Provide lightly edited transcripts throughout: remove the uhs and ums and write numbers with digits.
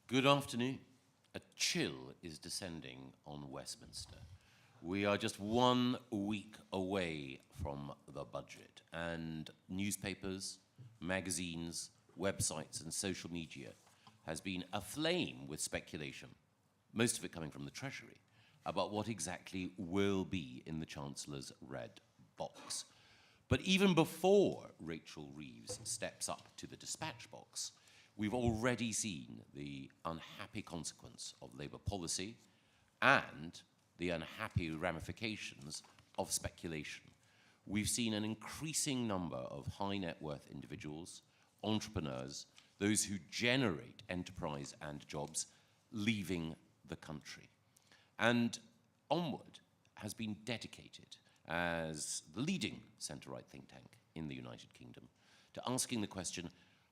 Good afternoon. A chill is descending on Westminster. We are just 1 week away from the budget, and newspapers, magazines, websites, and social media has been aflame with speculation, most of it coming from the Treasury, about what exactly will be in the Chancellor's red box. But even before Rachel Reeves steps up to the dispatch box, we've already seen the unhappy consequence of Labour policy and the unhappy ramifications of speculation. We've seen an increasing number of high net worth individuals, entrepreneurs, those who generate enterprise and jobs, leaving the country. And Onward has been dedicated as the leading centre-right think tank in the United Kingdom to asking the question,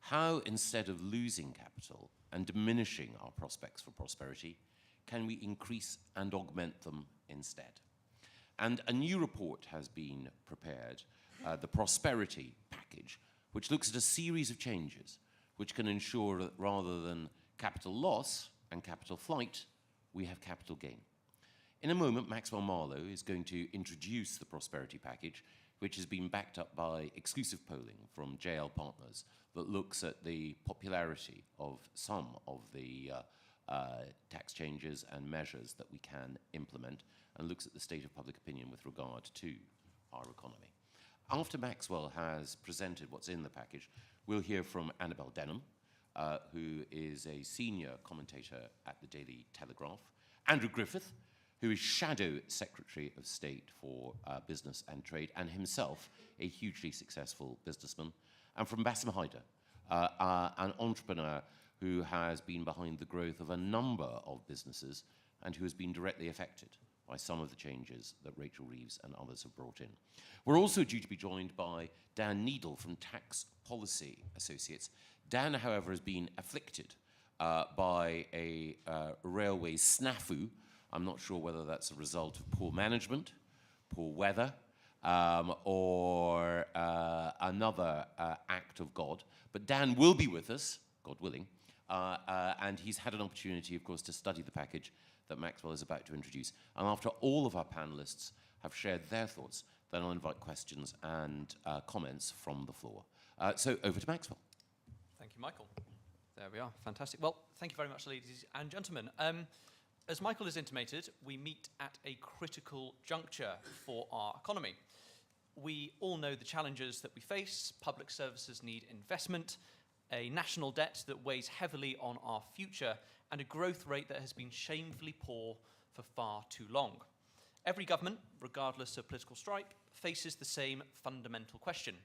how, instead of losing capital and diminishing our prospects for prosperity, can we increase and augment them instead? And a new report has been prepared, the Prosperity Package, which looks at a series of changes which can ensure that rather than capital loss and capital flight, we have capital gain. In a moment, Maxwell Marlowe is going to introduce the Prosperity Package, which has been backed up by exclusive polling from JL Partners that looks at the popularity of some of the tax changes and measures that we can implement, and looks at the state of public opinion with regard to our economy. After Maxwell has presented what's in the package, we'll hear from Annabel Denham, who is a senior commentator at the Daily Telegraph, Andrew Griffith, who is Shadow Secretary of State for Business and Trade, and himself a hugely successful businessman, and from Bassem Haider, an entrepreneur who has been behind the growth of a number of businesses and who has been directly affected by some of the changes that Rachel Reeves and others have brought in. We're also due to be joined by Dan Needle from Tax Policy Associates. Dan, however, has been afflicted by a railway snafu. I'm not sure whether that's a result of poor management, poor weather, or another act of God. But Dan will be with us, God willing, and he's had an opportunity, of course, to study the package that Maxwell is about to introduce. And after all of our panelists have shared their thoughts, then I'll invite questions and comments from the floor. So over to Maxwell. Thank you, Michael. There we are, fantastic. Well, thank you very much, ladies and gentlemen. As Michael has intimated, we meet at a critical juncture for our economy. We all know the challenges that we face. Public services need investment, a national debt that weighs heavily on our future, and a growth rate that has been shamefully poor for far too long. Every government, regardless of political stripe, faces the same fundamental question.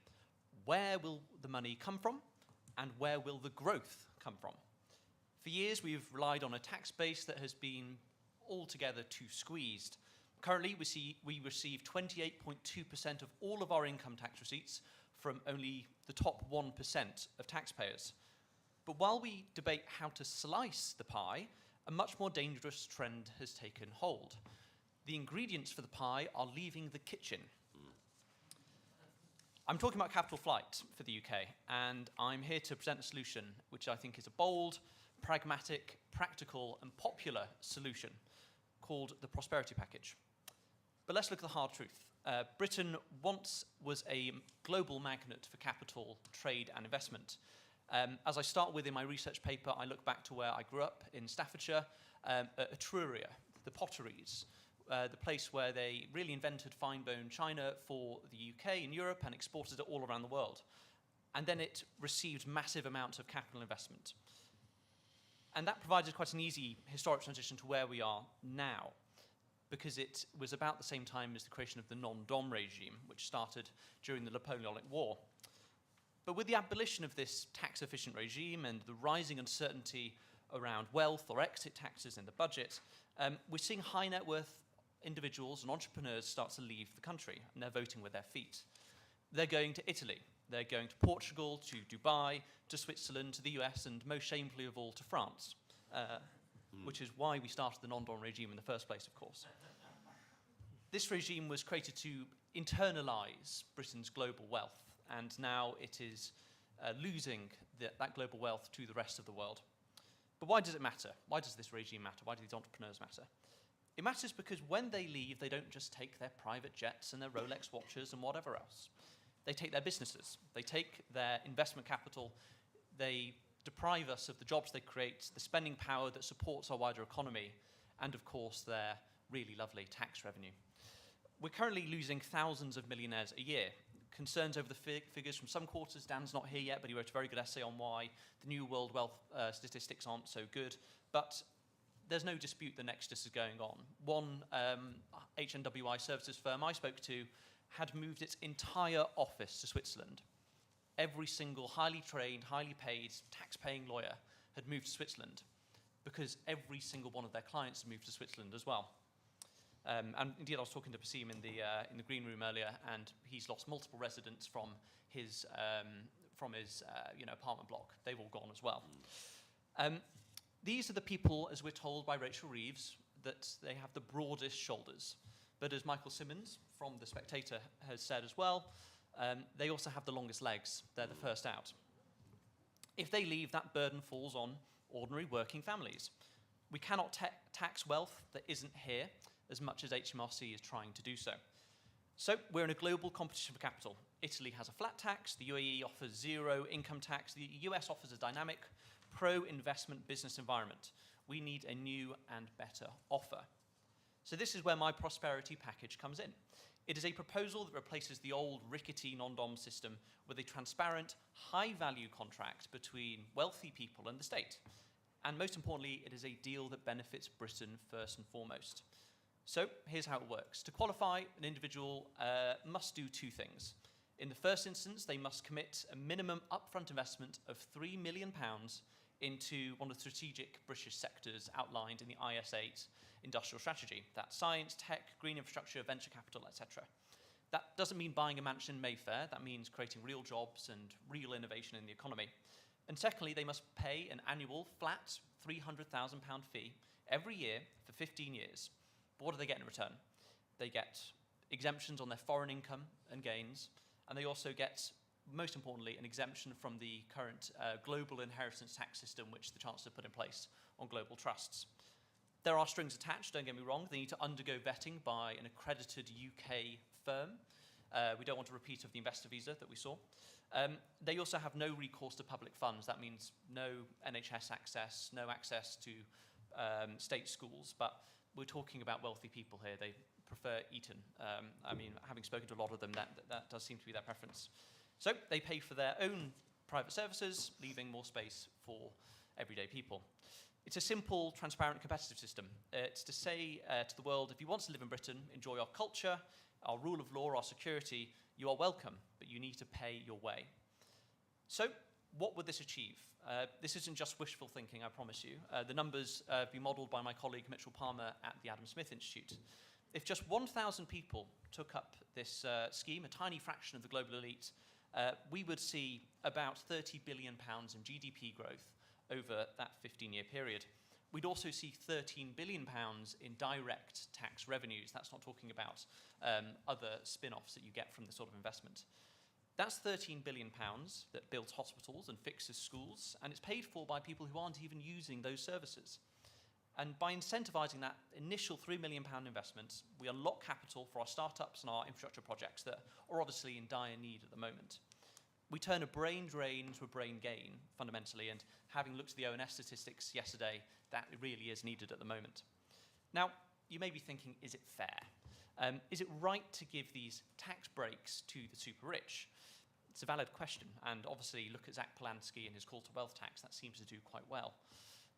Where will the money come from, and where will the growth come from? For years, we've relied on a tax base that has been altogether too squeezed. Currently, we receive 28.2% of all of our income tax receipts from only the top 1% of taxpayers. But while we debate how to slice the pie, a much more dangerous trend has taken hold. The ingredients for the pie are leaving the kitchen. I'm talking about capital flight for the UK, and I'm here to present a solution which I think is a bold, pragmatic, practical, and popular solution called the Prosperity Package. But let's look at the hard truth. Britain once was a global magnet for capital, trade, and investment. As I start with in my research paper, I look back to where I grew up in Staffordshire, at Etruria, the potteries, the place where they really invented fine bone china for the UK and Europe and exported it all around the world. And then it received massive amounts of capital investment. And that provided quite an easy historic transition to where we are now, because it was about the same time as the creation of the non-dom regime, which started during the Napoleonic War. But with the abolition of this tax-efficient regime and the rising uncertainty around wealth or exit taxes in the budget, we're seeing high net worth individuals and entrepreneurs start to leave the country, and they're voting with their feet. They're going to Italy. They're going to Portugal, to Dubai, to Switzerland, to the US, and most shamefully of all, to France, which is why we started the non-dom regime in the first place, of course. This regime was created to internalize Britain's global wealth, and now it is losing that global wealth to the rest of the world. But why does it matter? Why does this regime matter? Why do these entrepreneurs matter? It matters because when they leave, they don't just take their private jets and their Rolex watches and whatever else. They take their businesses. They take their investment capital. They deprive us of the jobs they create, the spending power that supports our wider economy, and of course their really lovely tax revenue. We're currently losing thousands of millionaires a year. Concerns over the figures from some quarters. Dan's not here yet, but he wrote a very good essay on why the new world wealth statistics aren't so good. But there's no dispute the nexus is going on. One HNWI services firm I spoke to had moved its entire office to Switzerland. Every single highly trained, highly paid, tax-paying lawyer had moved to Switzerland because every single one of their clients had moved to Switzerland as well. And indeed, I was talking to Basim in the green room earlier, and he's lost multiple residents from his apartment block. They've all gone as well. These are the people, as we're told by Rachel Reeves, that they have the broadest shoulders. But as Michael Simmons from The Spectator has said as well, they also have the longest legs. They're the first out. If they leave, that burden falls on ordinary working families. We cannot tax wealth that isn't here as much as HMRC is trying to do so. So we're in a global competition for capital. Italy has a flat tax, the UAE offers zero income tax, the US offers a dynamic, pro-investment business environment. We need a new and better offer. So this is where my prosperity package comes in. It is a proposal that replaces the old rickety non-dom system with a transparent, high-value contract between wealthy people and the state. And most importantly, it is a deal that benefits Britain first and foremost. So here's how it works. To qualify, an individual must do two things. In the first instance, they must commit a minimum upfront investment of £3 million into one of the strategic British sectors outlined in the IS8 industrial strategy. That's science, tech, green infrastructure, venture capital, etc. That doesn't mean buying a mansion in Mayfair. That means creating real jobs and real innovation in the economy. And secondly, they must pay an annual flat £300,000 fee every year for 15 years. But what do they get in return? They get exemptions on their foreign income and gains, and they also get, most importantly, an exemption from the current global inheritance tax system which the Chancellor put in place on global trusts. There are strings attached, don't get me wrong. They need to undergo vetting by an accredited UK firm. We don't want a repeat of the investor visa that we saw. They also have no recourse to public funds. That means no NHS access, no access to state schools, but we're talking about wealthy people here. They prefer Eton. Having spoken to a lot of them, that does seem to be their preference. So they pay for their own private services, leaving more space for everyday people. It's a simple, transparent, competitive system. It's to say to the world, if you want to live in Britain, enjoy our culture, our rule of law, our security, you are welcome, but you need to pay your way. So what would this achieve? This isn't just wishful thinking, I promise you. The numbers have been modelled by my colleague Mitchell Palmer at the Adam Smith Institute. If just 1,000 people took up this scheme, a tiny fraction of the global elite, we would see about £30 billion in GDP growth over that 15-year period. We'd also see £13 billion in direct tax revenues. That's not talking about other spin-offs that you get from this sort of investment. That's £13 billion that builds hospitals and fixes schools, and it's paid for by people who aren't even using those services. And by incentivising that initial £3 million investment, we unlock capital for our startups and our infrastructure projects that are obviously in dire need at the moment. We turn a brain drain into a brain gain, fundamentally, and having looked at the ONS statistics yesterday, that really is needed at the moment. Now, you may be thinking, is it fair? Is it right to give these tax breaks to the super rich? It's a valid question, and obviously look at Zach Polanski and his call to wealth tax. That seems to do quite well.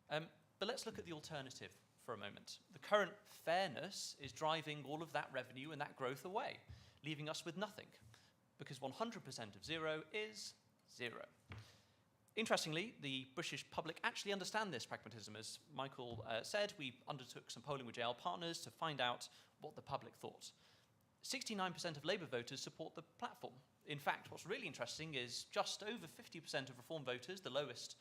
But let's look at the alternative for a moment. The current fairness is driving all of that revenue and that growth away, leaving us with nothing, because 100% of zero is zero. Interestingly, the British public actually understand this pragmatism. As Michael said, we undertook some polling with JL Partners to find out what the public thought. 69% of Labour voters support the platform. In fact, what's really interesting is just over 50% of Reform voters, the lowest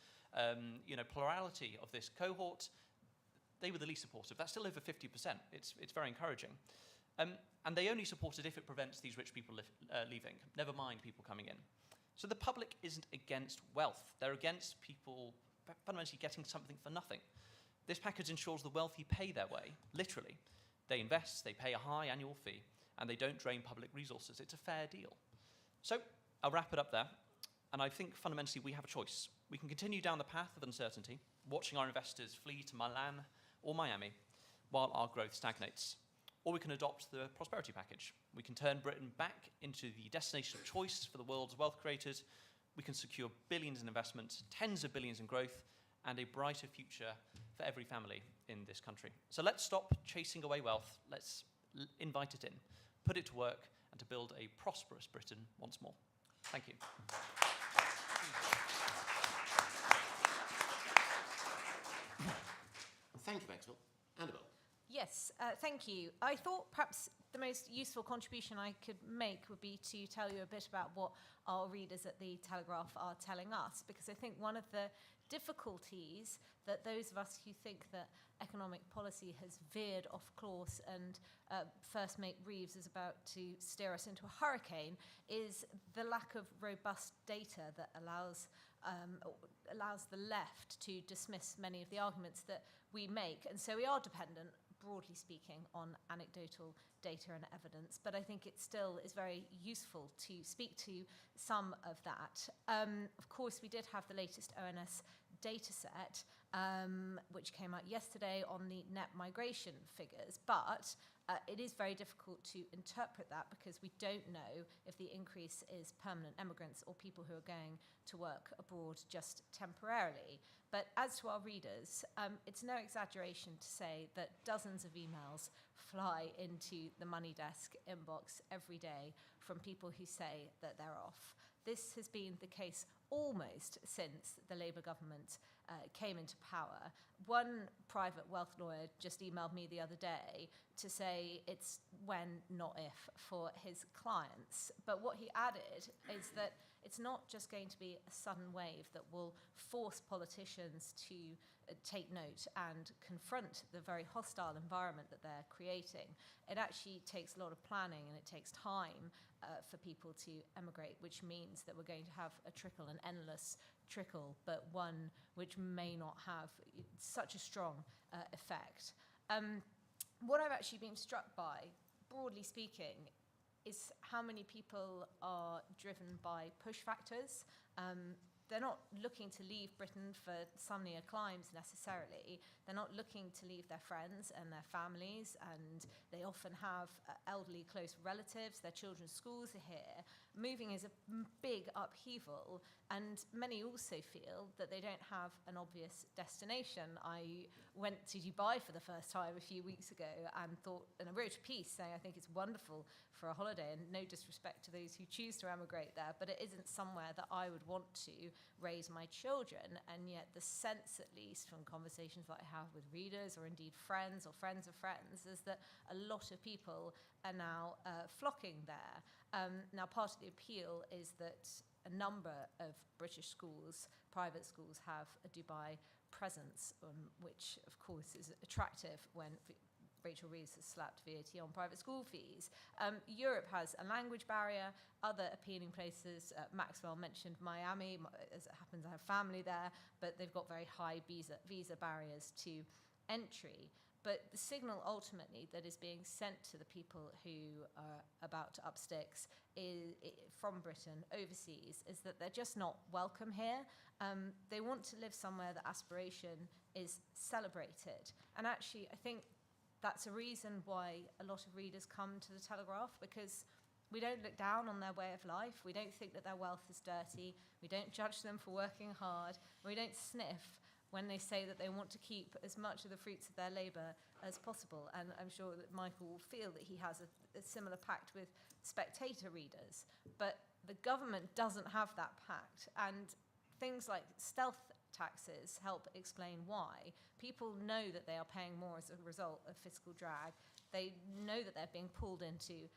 plurality of this cohort, they were the least supportive. That's still over 50%. It's very encouraging. And they only support it if it prevents these rich people leaving, never mind people coming in. So the public isn't against wealth. They're against people fundamentally getting something for nothing. This package ensures the wealthy pay their way, literally. They invest, they pay a high annual fee, and they don't drain public resources. It's a fair deal. So I'll wrap it up there. And I think fundamentally we have a choice. We can continue down the path of uncertainty, watching our investors flee to Milan or Miami while our growth stagnates. Or we can adopt the prosperity package. We can turn Britain back into the destination of choice for the world's wealth creators. We can secure billions in investment, tens of billions in growth, and a brighter future for every family in this country. So let's stop chasing away wealth. Let's invite it in, put it to work, and to build a prosperous Britain once more. Thank you. Thank you, Maxwell. Annabelle. Yes, thank you. I thought perhaps the most useful contribution I could make would be to tell you a bit about what our readers at the Telegraph are telling us, because I think one of the difficulties that those of us who think that economic policy has veered off course and First Mate Reeves is about to steer us into a hurricane is the lack of robust data that allows the left to dismiss many of the arguments that we make. And so we are dependent, broadly speaking, on anecdotal data and evidence, but I think it still is very useful to speak to some of that. Of course, we did have the latest ONS data set, which came out yesterday on the net migration figures, but it is very difficult to interpret that because we don't know if the increase is permanent immigrants or people who are going to work abroad just temporarily. But as to our readers, it's no exaggeration to say that dozens of emails fly into the Money Desk inbox every day from people who say that they're off. This has been the case almost since the Labour government came into power. One private wealth lawyer just emailed me the other day to say it's when, not if, for his clients. But what he added is that it's not just going to be a sudden wave that will force politicians to take note and confront the very hostile environment that they're creating. It actually takes a lot of planning and it takes time for people to emigrate, which means that we're going to have a trickle, an endless trickle, but one which may not have such a strong effect. What I've actually been struck by, broadly speaking, is how many people are driven by push factors. They're not looking to leave Britain for sunnier climes necessarily. They're not looking to leave their friends and their families, and they often have elderly close relatives. Their children's schools are here. Moving is a big upheaval, and many also feel that they don't have an obvious destination. I went to Dubai for the first time a few weeks ago and I wrote a piece saying I think it's wonderful for a holiday, and no disrespect to those who choose to emigrate there, but it isn't somewhere that I would want to raise my children. And yet the sense, at least from conversations that I have with readers or indeed friends or friends of friends, is that a lot of people are now flocking there. Now, part of the appeal is that a number of British schools, private schools, have a Dubai presence, which of course is attractive when Rachel Reeves has slapped VAT on private school fees. Europe has a language barrier, other appealing places. Maxwell mentioned Miami. As it happens, I have family there, but they've got very high visa barriers to entry. But the signal ultimately that is being sent to the people who are about to up sticks from Britain overseas is that they're just not welcome here. They want to live somewhere that aspiration is celebrated. And actually, I think that's a reason why a lot of readers come to the Telegraph, because we don't look down on their way of life. We don't think that their wealth is dirty. We don't judge them for working hard. We don't sniff when they say that they want to keep as much of the fruits of their labour as possible. And I'm sure that Michael will feel that he has a similar pact with Spectator readers. But the government doesn't have that pact. And things like stealth taxes help explain why. People know that they are paying more as a result of fiscal drag. They know that they're being pulled into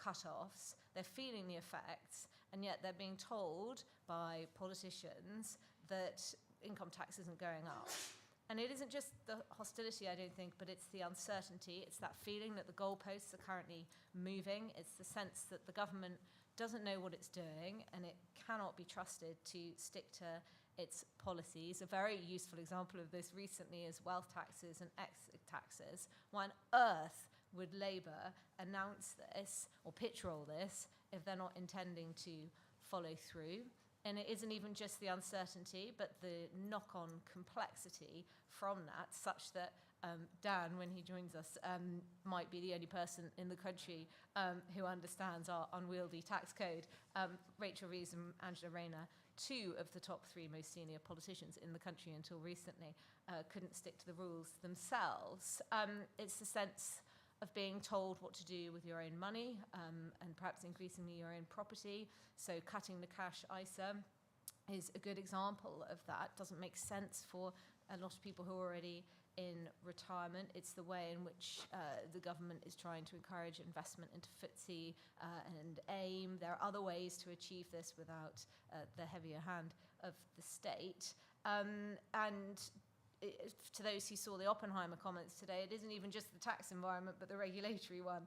cut-offs. They're feeling the effects, and yet they're being told by politicians that income tax isn't going up. And it isn't just the hostility, I don't think, but it's the uncertainty. It's that feeling that the goalposts are currently moving. It's the sense that the government doesn't know what it's doing, and it cannot be trusted to stick to its policies. A very useful example of this recently is wealth taxes and exit taxes. Why on earth would Labour announce this or pitch roll this if they're not intending to follow through? And it isn't even just the uncertainty, but the knock-on complexity from that, such that Dan, when he joins us, might be the only person in the country who understands our unwieldy tax code. Rachel Reeves and Angela Rayner, two of the top three most senior politicians in the country until recently, couldn't stick to the rules themselves. It's the sense of being told what to do with your own money and perhaps increasingly your own property. So cutting the cash ISA is a good example of that. Doesn't make sense for a lot of people who are already in retirement. It's the way in which the government is trying to encourage investment into FTSE and AIM. There are other ways to achieve this without the heavier hand of the state. To those who saw the Oppenheimer comments today, it isn't even just the tax environment, but the regulatory one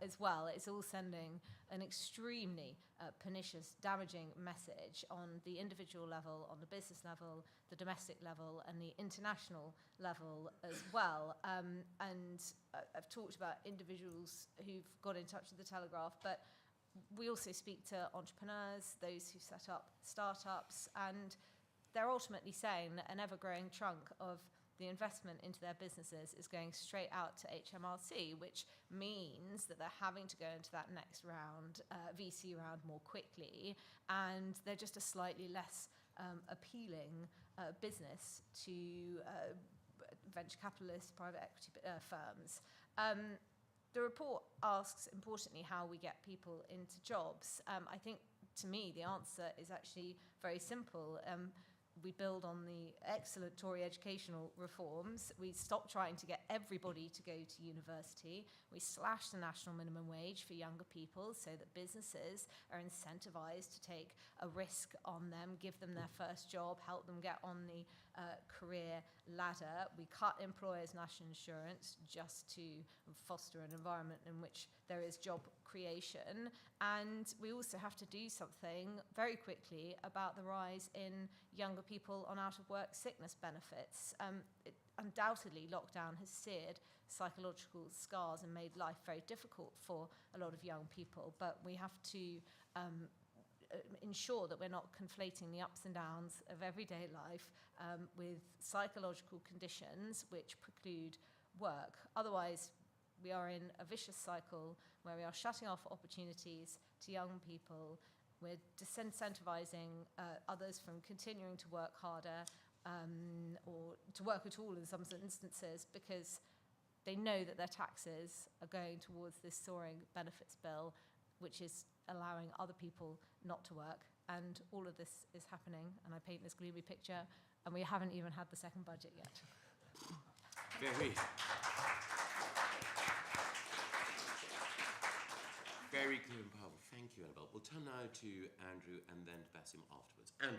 as well. It's all sending an extremely pernicious, damaging message on the individual level, on the business level, the domestic level, and the international level as well. I've talked about individuals who've got in touch with the Telegraph, but we also speak to entrepreneurs, those who set up startups, and they're ultimately saying that an ever-growing chunk of the investment into their businesses is going straight out to HMRC, which means that they're having to go into that next round, VC round, more quickly, and they're just a slightly less appealing business to venture capitalists, private equity firms. The report asks, importantly, how we get people into jobs. I think, to me, the answer is actually very simple. We build on the excellent Tory educational reforms. We stop trying to get everybody to go to university. We slash the national minimum wage for younger people so that businesses are incentivized to take a risk on them, give them their first job, help them get on the career ladder. We cut employers' national insurance just to foster an environment in which there is job creation. And we also have to do something very quickly about the rise in younger people on out-of-work sickness benefits. Undoubtedly, lockdown has seared psychological scars and made life very difficult for a lot of young people, but we have to ensure that we're not conflating the ups and downs of everyday life with psychological conditions which preclude work. Otherwise, we are in a vicious cycle where we are shutting off opportunities to young people. We're disincentivizing others from continuing to work harder or to work at all in some instances because they know that their taxes are going towards this soaring benefits bill, which is allowing other people not to work. And all of this is happening, and I paint this gloomy picture, and we haven't even had the second budget yet. Very clear and powerful. Thank you, Annabelle. We'll turn now to Andrew and then to Basim afterwards. Andrew.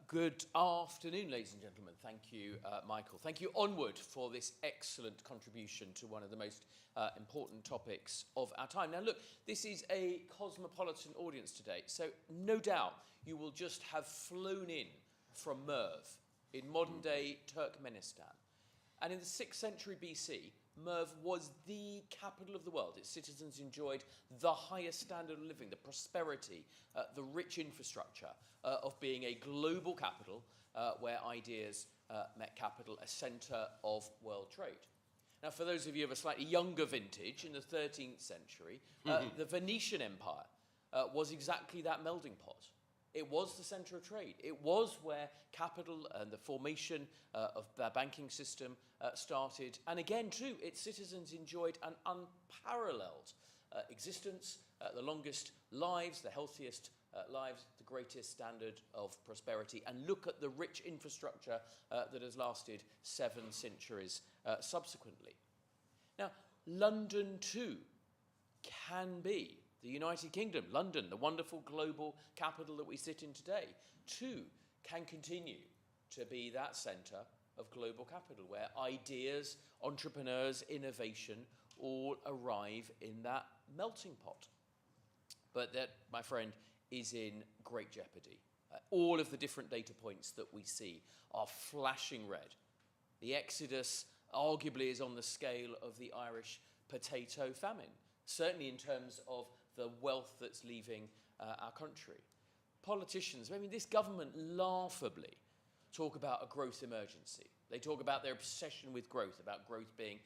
Good afternoon, ladies and gentlemen. Thank you, Michael. Thank you, Onward, for this excellent contribution to one of the most important topics of our time. Now, look, this is a cosmopolitan audience today, so no doubt you will just have flown in from Merv in modern-day Turkmenistan. And in the 6th century BC, Merv was the capital of the world. Its citizens enjoyed the highest standard of living, the prosperity, the rich infrastructure of being a global capital where ideas met capital, a centre of world trade. Now, for those of you of a slightly younger vintage, in the 13th century, the Venetian Empire was exactly that melding pot. It was the centre of trade. It was where capital and the formation of their banking system started. And again, too, its citizens enjoyed an unparalleled existence, the longest lives, the healthiest lives, the greatest standard of prosperity. And look at the rich infrastructure that has lasted 7 centuries subsequently. Now, London, too, can be the United Kingdom, London, the wonderful global capital that we sit in today, too, can continue to be that centre of global capital where ideas, entrepreneurs, innovation all arrive in that melting pot. But that, my friend, is in great jeopardy All of the different data points that we see are flashing red. The exodus arguably is on the scale of the Irish potato famine, certainly in terms of the wealth that's leaving our country. Politicians, I mean, this government laughably talk about a growth emergency. They talk about their obsession with growth, about growth being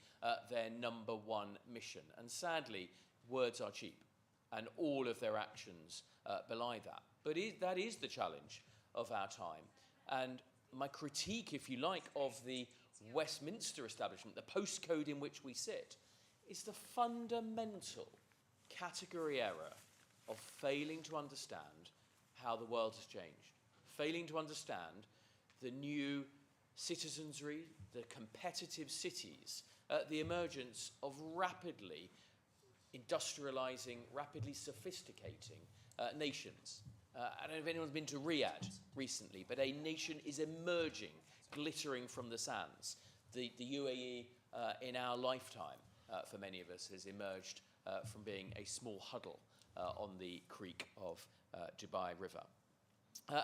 their number one mission. And sadly, words are cheap, and all of their actions belie that. But that is the challenge of our time. And my critique, if you like, of the Westminster establishment, the postcode in which we sit, is the fundamental category error of failing to understand how the world has changed, failing to understand the new citizenry, the competitive cities, the emergence of rapidly industrializing, rapidly sophisticating nations. I don't know if anyone's been to Riyadh recently, but a nation is emerging, glittering from the sands. The UAE in our lifetime, for many of us, has emerged from being a small huddle on the creek of Dubai River.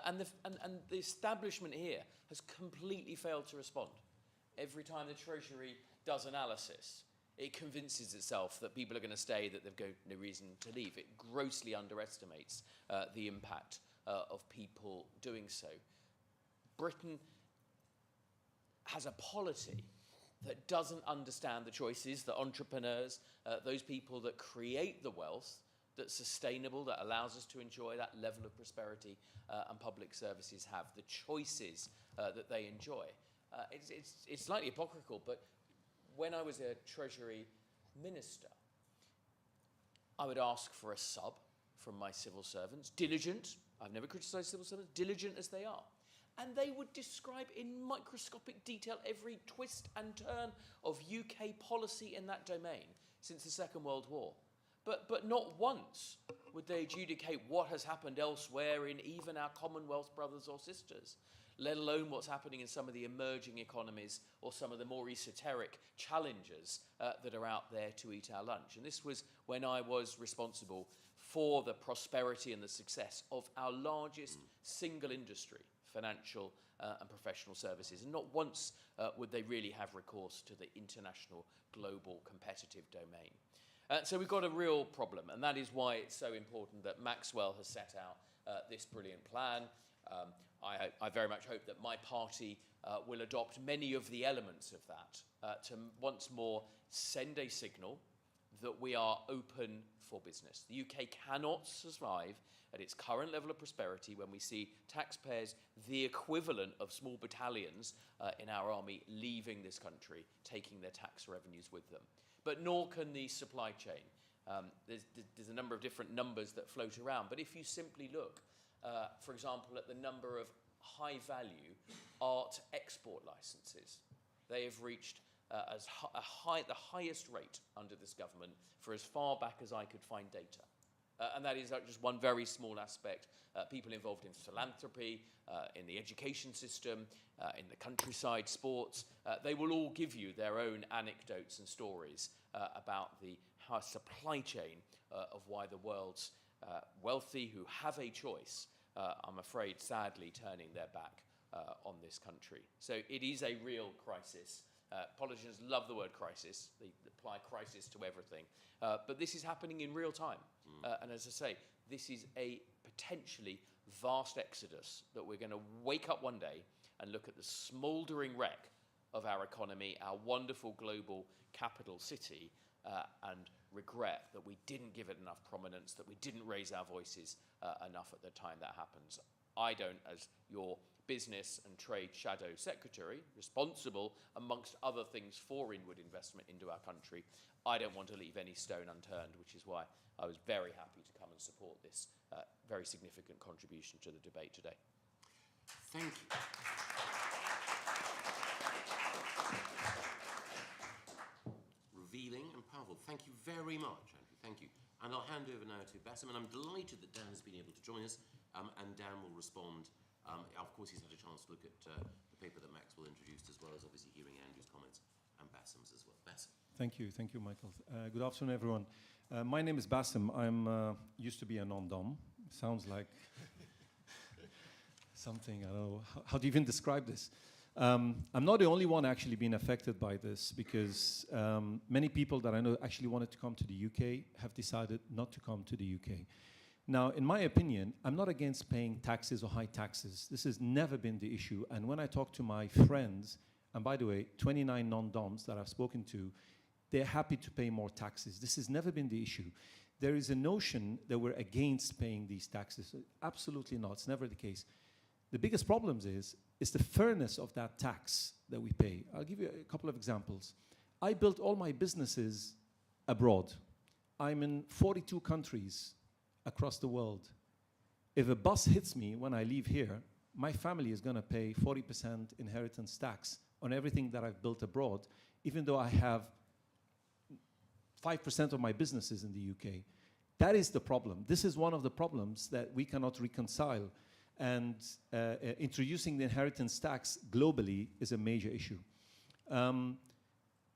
And the establishment here has completely failed to respond. Every time the Treasury does analysis, it convinces itself that people are going to stay, that they've got no reason to leave. It grossly underestimates the impact of people doing so. Britain has a polity that doesn't understand the choices that entrepreneurs, those people that create the wealth that's sustainable, that allows us to enjoy that level of prosperity and public services have, the choices that they enjoy. It's slightly hypocritical, but when I was a Treasury Minister, I would ask for a sub from my civil servants, diligent, I've never criticised civil servants, diligent as they are. And they would describe in microscopic detail every twist and turn of UK policy in that domain since the Second World War. But not once would they adjudicate what has happened elsewhere in even our Commonwealth brothers or sisters, let alone what's happening in some of the emerging economies or some of the more esoteric challenges that are out there to eat our lunch. And this was when I was responsible for the prosperity and the success of our largest single industry, financial and professional services. And not once would they really have recourse to the international, global, competitive domain. So we've got a real problem, and that is why it's so important that Maxwell has set out this brilliant plan. I very much hope that my party will adopt many of the elements of that to once more send a signal that we are open for business. The UK cannot survive at its current level of prosperity when we see taxpayers, the equivalent of small battalions in our army, leaving this country, taking their tax revenues with them. But nor can the supply chain. There's a number of different numbers that float around, but if you simply look, for example, at the number of high-value art export licenses, they have reached the highest rate under this government for as far back as I could find data. And that is just one very small aspect. People involved in philanthropy, in the education system, in the countryside sports, they will all give you their own anecdotes and stories about the supply chain of why the world's wealthy who have a choice, I'm afraid, sadly, turning their back on this country. So it is a real crisis. Politicians love the word crisis. They apply crisis to everything. But this is happening in real time. And as I say, this is a potentially vast exodus that we're going to wake up one day and look at the smouldering wreck of our economy, our wonderful global capital city, and regret that we didn't give it enough prominence, that we didn't raise our voices enough at the time that happens. I don't, as your Business and Trade Shadow Secretary, responsible, amongst other things, for inward investment into our country, I don't want to leave any stone unturned, which is why I was very happy to come and support this very significant contribution to the debate today. Thank you. Revealing and powerful. Thank you very much, Andrew. Thank you. And I'll hand over now to Bassem, and I'm delighted that Dan has been able to join us, and Dan will respond. Of course, he's had a chance to look at the paper that Maxwell introduced, as well as obviously hearing Andrew's comments and Bassem's as well. Bassem. Thank you, Michael. Good afternoon, everyone. My name is Bassem. I'm used to be a non-dom. Sounds like something, I don't know, how to even describe this. I'm not the only one actually being affected by this, because many people that I know actually wanted to come to the UK have decided not to come to the UK. Now, in my opinion, I'm not against paying taxes or high taxes. This has never been the issue. And when I talk to my friends, and by the way, 29 non-DOMs that I've spoken to, they're happy to pay more taxes. This has never been the issue. There is a notion that we're against paying these taxes. Absolutely not. It's never the case. The biggest problem is the fairness of that tax that we pay. I'll give you a couple of examples. I built all my businesses abroad. I'm in 42 countries across the world. If a bus hits me when I leave here, my family is going to pay 40% inheritance tax on everything that I've built abroad, even though I have 5% of my businesses in the UK. That is the problem. This is one of the problems that we cannot reconcile. And introducing the inheritance tax globally is a major issue.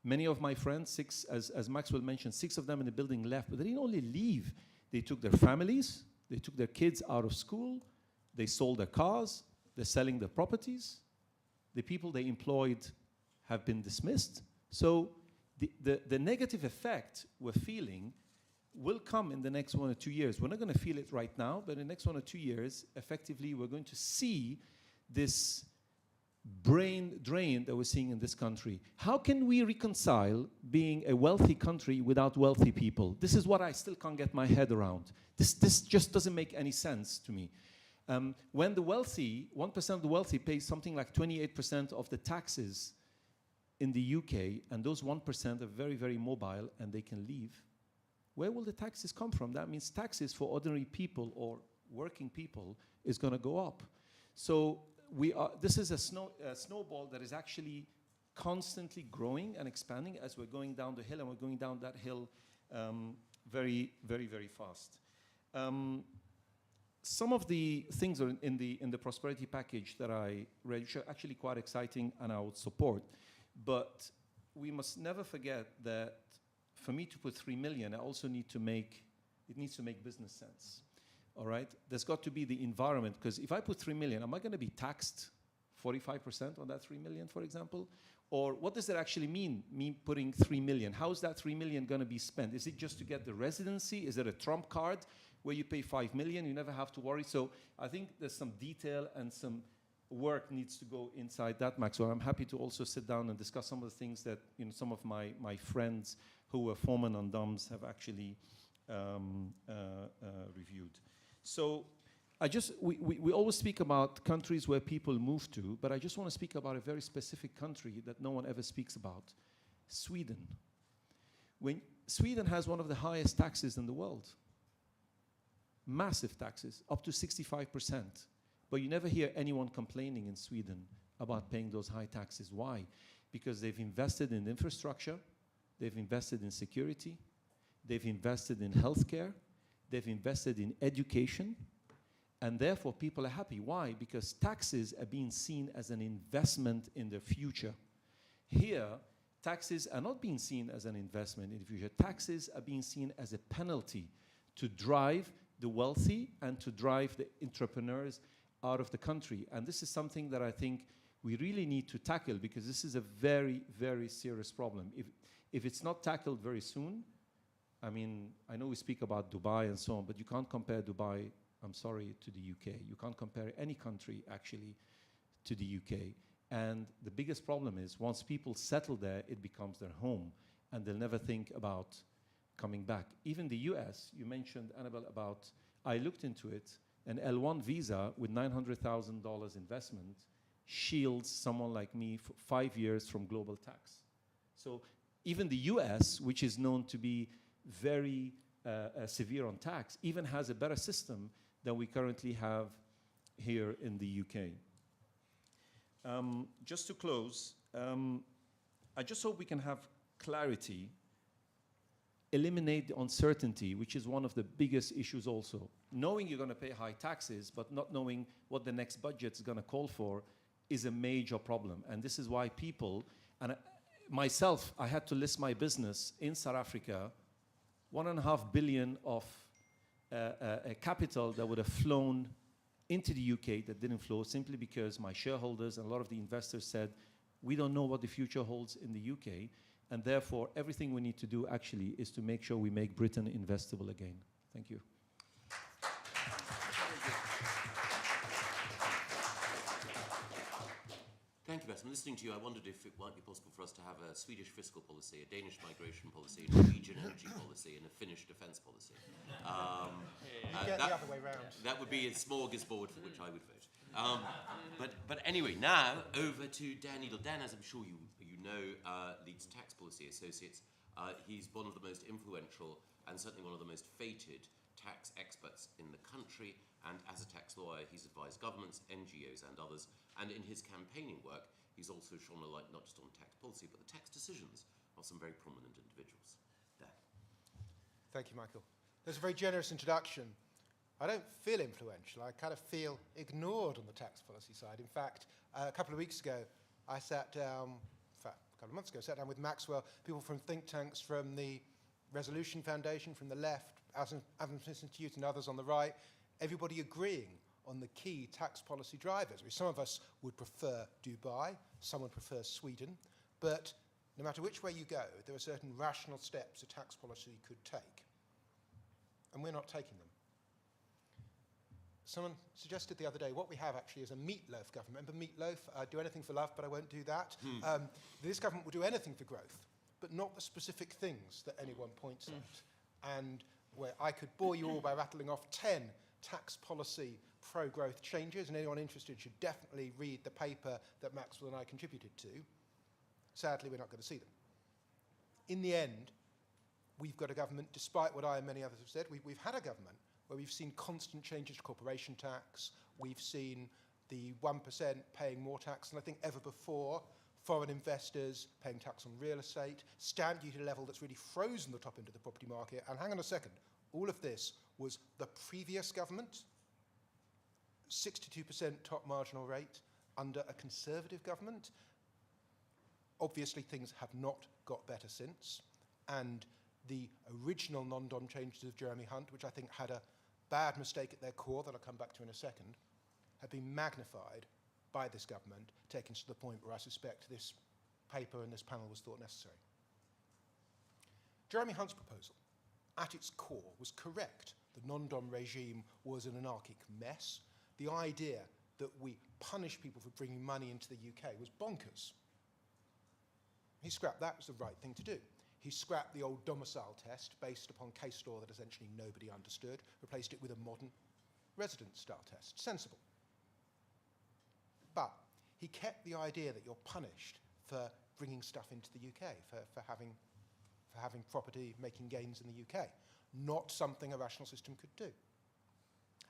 Many of my friends, six, as Maxwell mentioned, 6 of them in the building left, but they didn't only leave. They took their families, they took their kids out of school, they sold their cars, they're selling their properties. The people they employed have been dismissed. So the negative effect we're feeling will come in the next 1 or 2 years. We're not going to feel it right now, but in the next 1 or 2 years, effectively, we're going to see this brain drain that we're seeing in this country. How can we reconcile being a wealthy country without wealthy people? This is what I still can't get my head around. This just doesn't make any sense to me. When the wealthy, 1% of the wealthy pays something like 28% of the taxes in the UK, and those 1% are very, very mobile and they can leave, where will the taxes come from? That means taxes for ordinary people or working people is going to go up. So this is a snowball that is actually constantly growing and expanding as we're going down the hill, and we're going down that hill very, very, very fast. Some of the things are in the prosperity package that I read, which are actually quite exciting and I would support. But we must never forget that for me to put 3 million, I also need to make, it needs to make business sense. All right? There's got to be the environment, because if I put 3 million, am I going to be taxed 45% on that 3 million, for example? Or what does it actually mean, me putting 3 million? How is that 3 million going to be spent? Is it just to get the residency? Is it a trump card where you pay 5 million, you never have to worry? So I think there's some detail and some work needs to go inside that, Maxwell. I'm happy to also sit down and discuss some of the things that some of my friends who were former non-DOMs have actually reviewed. So we always speak about countries where people move to, but I just want to speak about a very specific country that no one ever speaks about, Sweden. Sweden has one of the highest taxes in the world. Massive taxes, up to 65%. But you never hear anyone complaining in Sweden about paying those high taxes. Why? Because they've invested in infrastructure, they've invested in security, they've invested in healthcare, they've invested in education, and therefore people are happy. Why? Because taxes are being seen as an investment in the future. Here, taxes are not being seen as an investment in the future. Taxes are being seen as a penalty to drive the wealthy and to drive the entrepreneurs out of the country. And this is something that I think we really need to tackle, because this is a very, very serious problem. If it's not tackled very soon, I mean, I know we speak about Dubai and so on, but you can't compare Dubai, I'm sorry, to the UK. You can't compare any country, actually, to the UK. And the biggest problem is once people settle there, it becomes their home, and they'll never think about coming back. Even the US, you mentioned, Annabelle, about, I looked into it, an L1 visa with $900,000 investment shields someone like me for 5 years from global tax. So even the US, which is known to be very severe on tax, even has a better system than we currently have here in the UK. Just to close, I just hope we can have clarity, eliminate the uncertainty, which is one of the biggest issues also. Knowing you're going to pay high taxes, but not knowing what the next budget is going to call for is a major problem. And this is why people, and myself, I had to list my business in South Africa, 1.5 billion of a capital that would have flown into the UK that didn't flow simply because my shareholders and a lot of the investors said, we don't know what the future holds in the UK, and therefore everything we need to do actually is to make sure we make Britain investable again. Thank you. Thank you, Bess. I'm listening to you. I wondered if it might be possible for us to have a Swedish fiscal policy, a Danish migration policy, a Norwegian energy policy, and a Finnish defence policy. Get the other way round. That would be a smorgasbord for which I would vote. But anyway, now over to Dan Needle. Dan, as I'm sure you know, leads Tax Policy Associates. He's one of the most influential and certainly one of the most feted tax experts in the country. And as a tax lawyer, he's advised governments, NGOs, and others. And in his campaigning work, he's also shone a light not just on tax policy, but the tax decisions of some very prominent individuals. Dan. Thank you, Michael. That's a very generous introduction. I don't feel influential. I kind of feel ignored on the tax policy side. In fact, a couple of weeks ago, I sat down, in fact, a couple of months ago, sat down with Maxwell, people from think tanks, from the Resolution Foundation, from the left, Adams Institute and others on the right, everybody agreeing on the key tax policy drivers. Some of us would prefer Dubai, some would prefer Sweden, but no matter which way you go, there are certain rational steps a tax policy could take, and we're not taking them. Someone suggested the other day, what we have actually is a meatloaf government. Remember meatloaf? Do anything for love, but I won't do that. This government will do anything for growth, but not the specific things that anyone points at. And where I could bore you all by rattling off 10 tax policy pro-growth changes, and anyone interested should definitely read the paper that Maxwell and I contributed to. Sadly, we're not going to see them. In the end, we've got a government, despite what I and many others have said, we've had a government where we've seen constant changes to corporation tax, we've seen the 1% paying more tax than I think ever before, foreign investors paying tax on real estate, stamp duty level that's really frozen the top end of the property market, and hang on a second, all of this was the previous government, 62% top marginal rate under a Conservative government. Obviously things have not got better since, and the original non-dom changes of Jeremy Hunt, which I think had a bad mistake at their core that I'll come back to in a second, have been magnified by this government, taken to the point where I suspect this paper and this panel was thought necessary. Jeremy Hunt's proposal, at its core, was correct. The non-dom regime was an anarchic mess. The idea that we punish people for bringing money into the UK was bonkers. He scrapped that as the right thing to do. He scrapped the old domicile test based upon case law that essentially nobody understood, replaced it with a modern residence-style test. Sensible. But he kept the idea that you're punished for bringing stuff into the UK, for having property, making gains in the UK. Not something a rational system could do.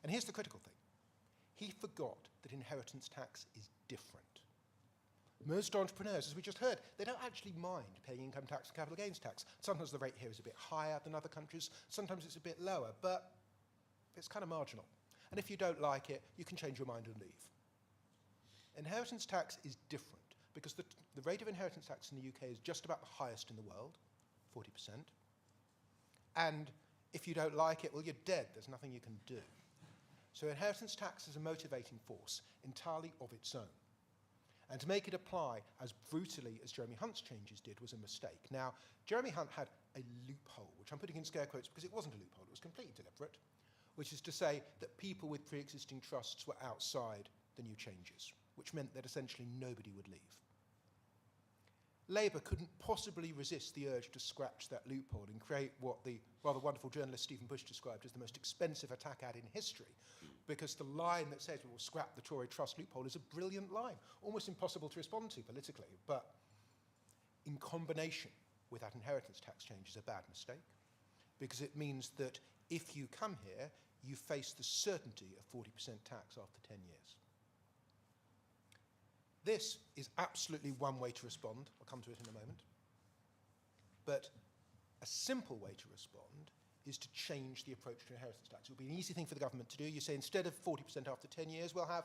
And here's the critical thing. He forgot that inheritance tax is different. Most entrepreneurs, as we just heard, they don't actually mind paying income tax and capital gains tax. Sometimes the rate here is a bit higher than other countries, sometimes it's a bit lower, but it's kind of marginal. And if you don't like it, you can change your mind and leave. Inheritance tax is different because the rate of inheritance tax in the UK is just about the highest in the world, 40%. And if you don't like it, well, you're dead. There's nothing you can do. So inheritance tax is a motivating force entirely of its own. And to make it apply as brutally as Jeremy Hunt's changes did was a mistake. Now, Jeremy Hunt had a loophole, which I'm putting in scare quotes because it wasn't a loophole, it was completely deliberate, which is to say that people with pre-existing trusts were outside the new changes, which meant that essentially nobody would leave. Labour couldn't possibly resist the urge to scratch that loophole and create what the rather wonderful journalist Stephen Bush described as the most expensive attack ad in history, because the line that says we will scrap the Tory trust loophole is a brilliant line, almost impossible to respond to politically, but in combination with that inheritance tax change is a bad mistake, because it means that if you come here, you face the certainty of 40% tax after 10 years. This is absolutely one way to respond. I'll come to it in a moment. But a simple way to respond is to change the approach to inheritance tax. It would be an easy thing for the government to do. You say instead of 40% after 10 years, we'll have,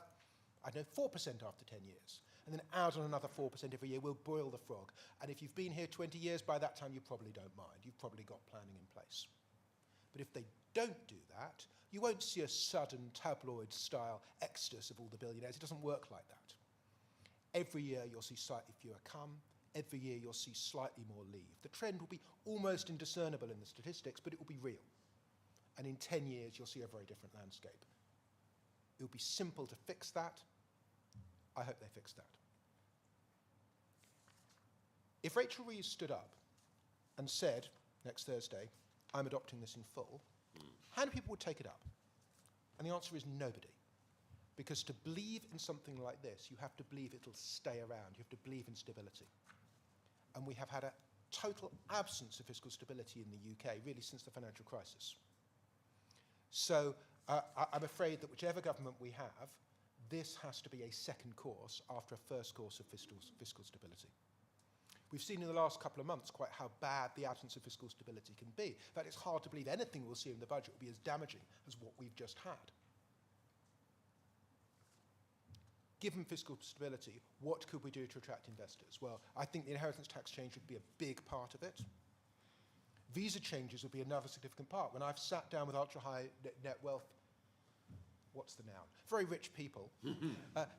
I don't know, 4% after 10 years. And then add on another 4% every year. We'll boil the frog. And if you've been here 20 years, by that time you probably don't mind. You've probably got planning in place. But if they don't do that, you won't see a sudden tabloid-style exodus of all the billionaires. It doesn't work like that. Every year you'll see slightly fewer come. Every year you'll see slightly more leave. The trend will be almost indiscernible in the statistics, but it will be real. And in 10 years, you'll see a very different landscape. It will be simple to fix that. I hope they fix that. If Rachel Reeves stood up and said, next Thursday, I'm adopting this in full, how many people would take it up? And the answer is nobody. Because to believe in something like this, you have to believe it'll stay around. You have to believe in stability. And we have had a total absence of fiscal stability in the UK, really since the financial crisis. So I'm afraid that whichever government we have, this has to be a second course after a first course of fiscal stability. We've seen in the last couple of months quite how bad the absence of fiscal stability can be. In fact, it's hard to believe anything we'll see in the budget will be as damaging as what we've just had. Given fiscal stability, what could we do to attract investors? Well, I think the inheritance tax change would be a big part of it. Visa changes would be another significant part. When I've sat down with ultra-high net wealth, what's the noun? Very rich people.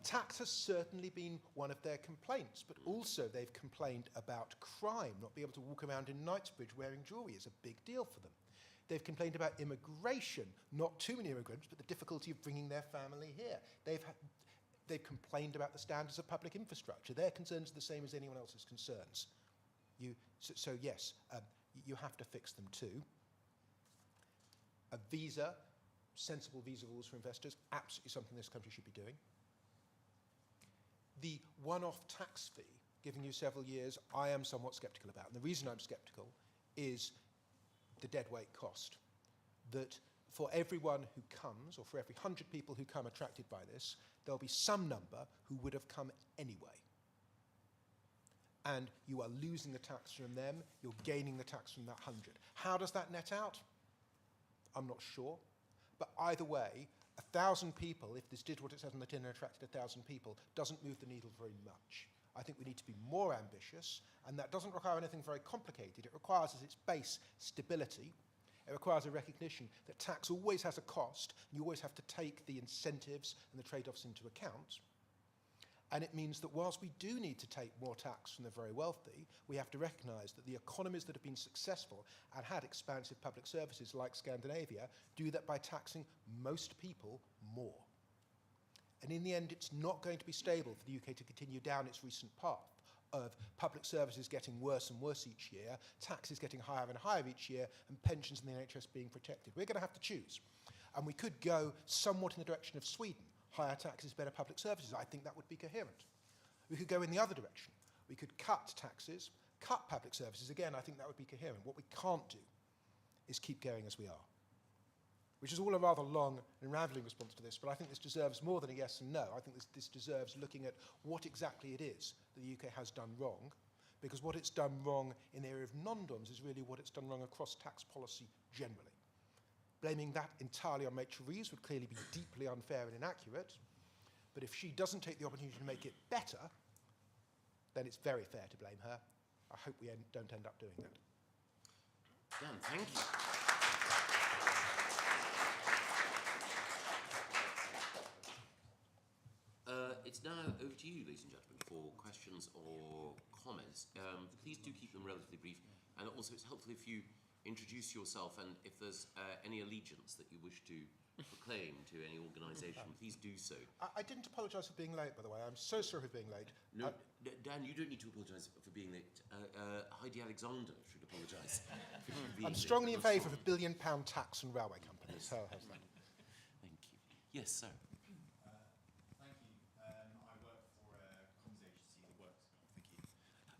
Tax has certainly been one of their complaints, but also they've complained about crime. Not being able to walk around in Knightsbridge wearing jewellery is a big deal for them. They've complained about immigration, not too many immigrants, but the difficulty of bringing their family here. They've complained about the standards of public infrastructure. Their concerns are the same as anyone else's concerns. So yes, you have to fix them too. A visa, sensible visa rules for investors, absolutely something this country should be doing. The one-off tax fee, giving you several years, I am somewhat sceptical about. And the reason I'm sceptical is the deadweight cost. That for everyone who comes, or for every 100 people who come attracted by this, there'll be some number who would have come anyway. And you are losing the tax from them, you're gaining the tax from that 100. How does that net out? I'm not sure. But either way, 1,000 people, if this did what it says on the tin and attracted 1,000 people, doesn't move the needle very much. I think we need to be more ambitious, and that doesn't require anything very complicated. It requires as its base stability. It requires a recognition that tax always has a cost, and you always have to take the incentives and the trade-offs into account. And it means that whilst we do need to take more tax from the very wealthy, we have to recognise that the economies that have been successful and had expansive public services like Scandinavia do that by taxing most people more. And in the end, it's not going to be stable for the UK to continue down its recent path of public services getting worse and worse each year, taxes getting higher and higher each year, and pensions in the NHS being protected. We're going to have to choose. And we could go somewhat in the direction of Sweden. Higher taxes, better public services. I think that would be coherent. We could go in the other direction. We could cut taxes, cut public services. Again, I think that would be coherent. What we can't do is keep going as we are. Which is all a rather long and rambling response to this, but I think this deserves more than a yes and no. I think this deserves looking at what exactly it is that the UK has done wrong, because what it's done wrong in the area of non-doms is really what it's done wrong across tax policy generally. Blaming that entirely on Rachel Reeves would clearly be deeply unfair and inaccurate, but if she doesn't take the opportunity to make it better, then it's very fair to blame her. I hope we don't end up doing that. Dan, thank you. It's now over to you, ladies and gentlemen, for questions or comments. Please do keep them relatively brief, and also it's helpful if you introduce yourself, and if there's any allegiance that you wish to proclaim to any organisation, please do so. I didn't apologise for being late, by the way. I'm so sorry for being late. No, Dan, you don't need to apologise for being late. Heidi Alexander should apologise. I'm strongly in favour of a £1 billion tax on railway companies. How's that? Thank you. Yes, sir.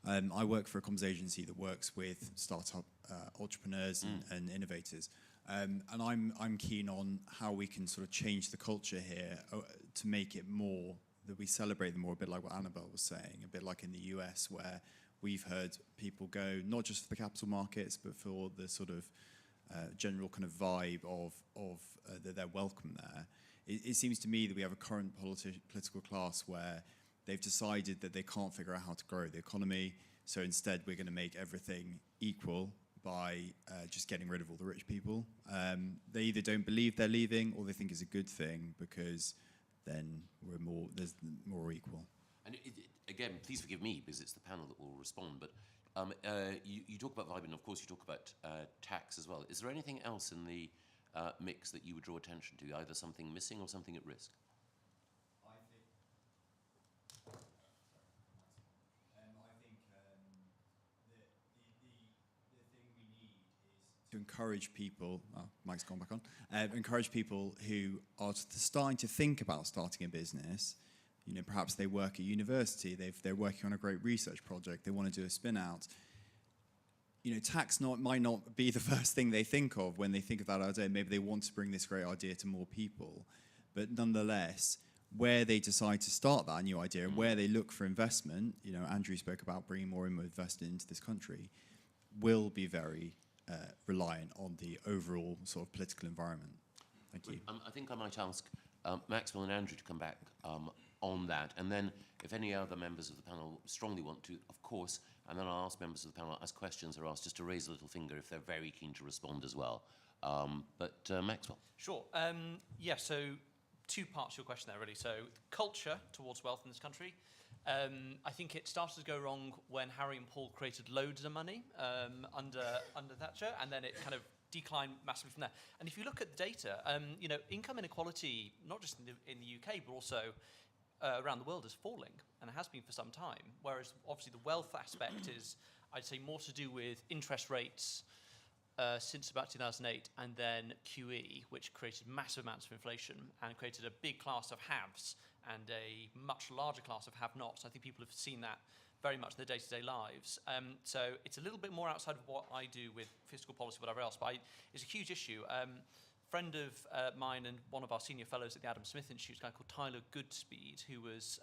I work for a comms agency that works with startup entrepreneurs and innovators, and I'm keen on how we can sort of change the culture here to make it more that we celebrate them more, a bit like what Annabelle was saying, a bit like in the US where we've heard people go not just for the capital markets but for the sort of general kind of vibe of that they're welcome there. It seems to me that we have a current political class where they've decided that they can't figure out how to grow the economy, so instead we're going to make everything equal, by just getting rid of all the rich people. They either don't believe they're leaving or they think it's a good thing because then there's more equal. And again, please forgive me because it's the panel that will respond, but you talk about vibe and of course you talk about tax as well. Is there anything else in the mix that you would draw attention to, either something missing or something at risk? To encourage people, Mike's gone back on, encourage people who are starting to think about starting a business. You know, perhaps they work at university, they're working on a great research project, they want to do a spin out. You know, tax might not be the first thing they think of when they think of that idea. Maybe they want to bring this great idea to more people. But nonetheless, where they decide to start that new idea and where they look for investment, you know, Andrew spoke about bringing more investment into this country, will be very reliant on the overall sort of political environment. Thank you. I think I might ask Maxwell and Andrew to come back on that, and then if any other members of the panel strongly want to, of course, and then I'll ask members of the panel, as questions are asked, just to raise a little finger if they're very keen to respond as well. But Maxwell. Sure. Yeah, so 2 parts to your question there, really. So culture towards wealth in this country. I think it started to go wrong when Harry and Paul created loads of money under Thatcher, and then it kind of declined massively from there. And if you look at the data, you know, income inequality, not just in the UK, but also around the world, is falling, and it has been for some time. Whereas obviously the wealth aspect is, I'd say, more to do with interest rates since about 2008, and then QE, which created massive amounts of inflation and created a big class of haves and a much larger class of have-nots. I think people have seen that very much in their day-to-day lives. So it's a little bit more outside of what I do with fiscal policy, whatever else, but it's a huge issue. Friend of mine and one of our senior fellows at the Adam Smith Institute, a guy called Tyler Goodspeed, who was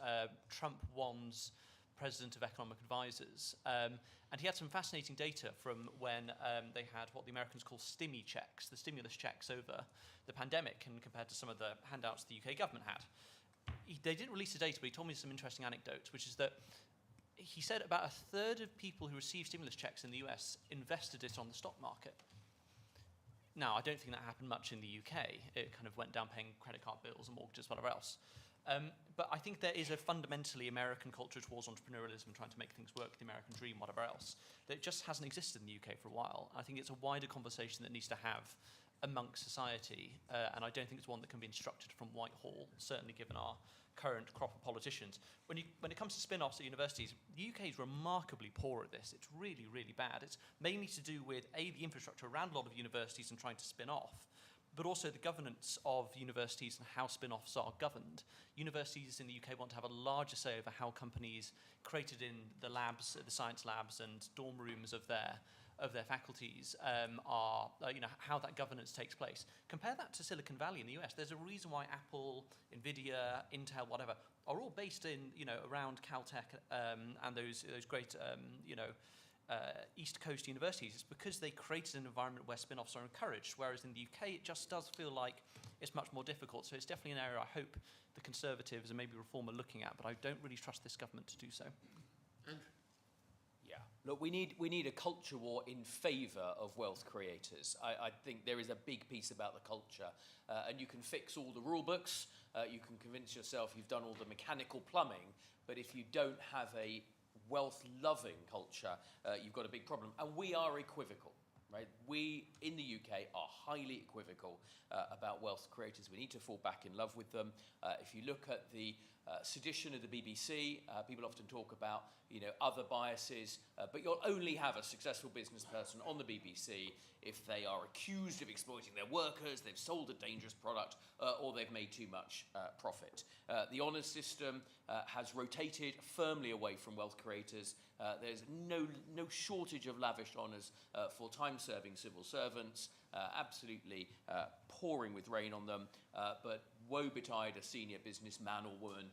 Trump 1's president of Economic Advisors. And he had some fascinating data from when they had what the Americans call stimmy checks, the stimulus checks over the pandemic, and compared to some of the handouts the UK government had. They didn't release the data, but he told me some interesting anecdotes, which is that he said about 1/3 of people who received stimulus checks in the US invested it on the stock market. Now, I don't think that happened much in the UK. It kind of went down paying credit card bills and mortgages, whatever else. But I think there is a fundamentally American culture towards entrepreneurialism and trying to make things work, the American dream, whatever else, that just hasn't existed in the UK for a while. I think it's a wider conversation that needs to have amongst society, and I don't think it's one that can be instructed from Whitehall, certainly given our current crop of politicians. When it comes to spin-offs at universities, the UK is remarkably poor at this. It's really, really bad. It's mainly to do with, the infrastructure around a lot of universities and trying to spin off, but also the governance of universities and how spin-offs are governed. Universities in the UK want to have a larger say over how companies created in the labs, the science labs and dorm rooms of their faculties are, how that governance takes place. Compare that to Silicon Valley in the US. There's a reason why Apple, Nvidia, Intel, whatever, are all based in, around Caltech and those great, East Coast universities. It's because they created an environment where spin-offs are encouraged, whereas in the UK it just does feel like it's much more difficult. So it's definitely an area I hope the Conservatives and maybe Reform are looking at, but I don't really trust this government to do so. Yeah, look, we need a culture war in favour of wealth creators. I think there is a big piece about the culture, and you can fix all the rule books, you can convince yourself you've done all the mechanical plumbing, but if you don't have a wealth-loving culture, you've got a big problem. And we are equivocal, right? We, in the UK, are highly equivocal about wealth creators. We need to fall back in love with them. If you look at the sedition of the BBC, people often talk about, other biases, but you'll only have a successful business person on the BBC if they are accused of exploiting their workers, they've sold a dangerous product, or they've made too much profit. The honours system has rotated firmly away from wealth creators. There's no shortage of lavish honours for time-serving civil servants, absolutely pouring with rain on them, but woe betide a senior businessman or woman,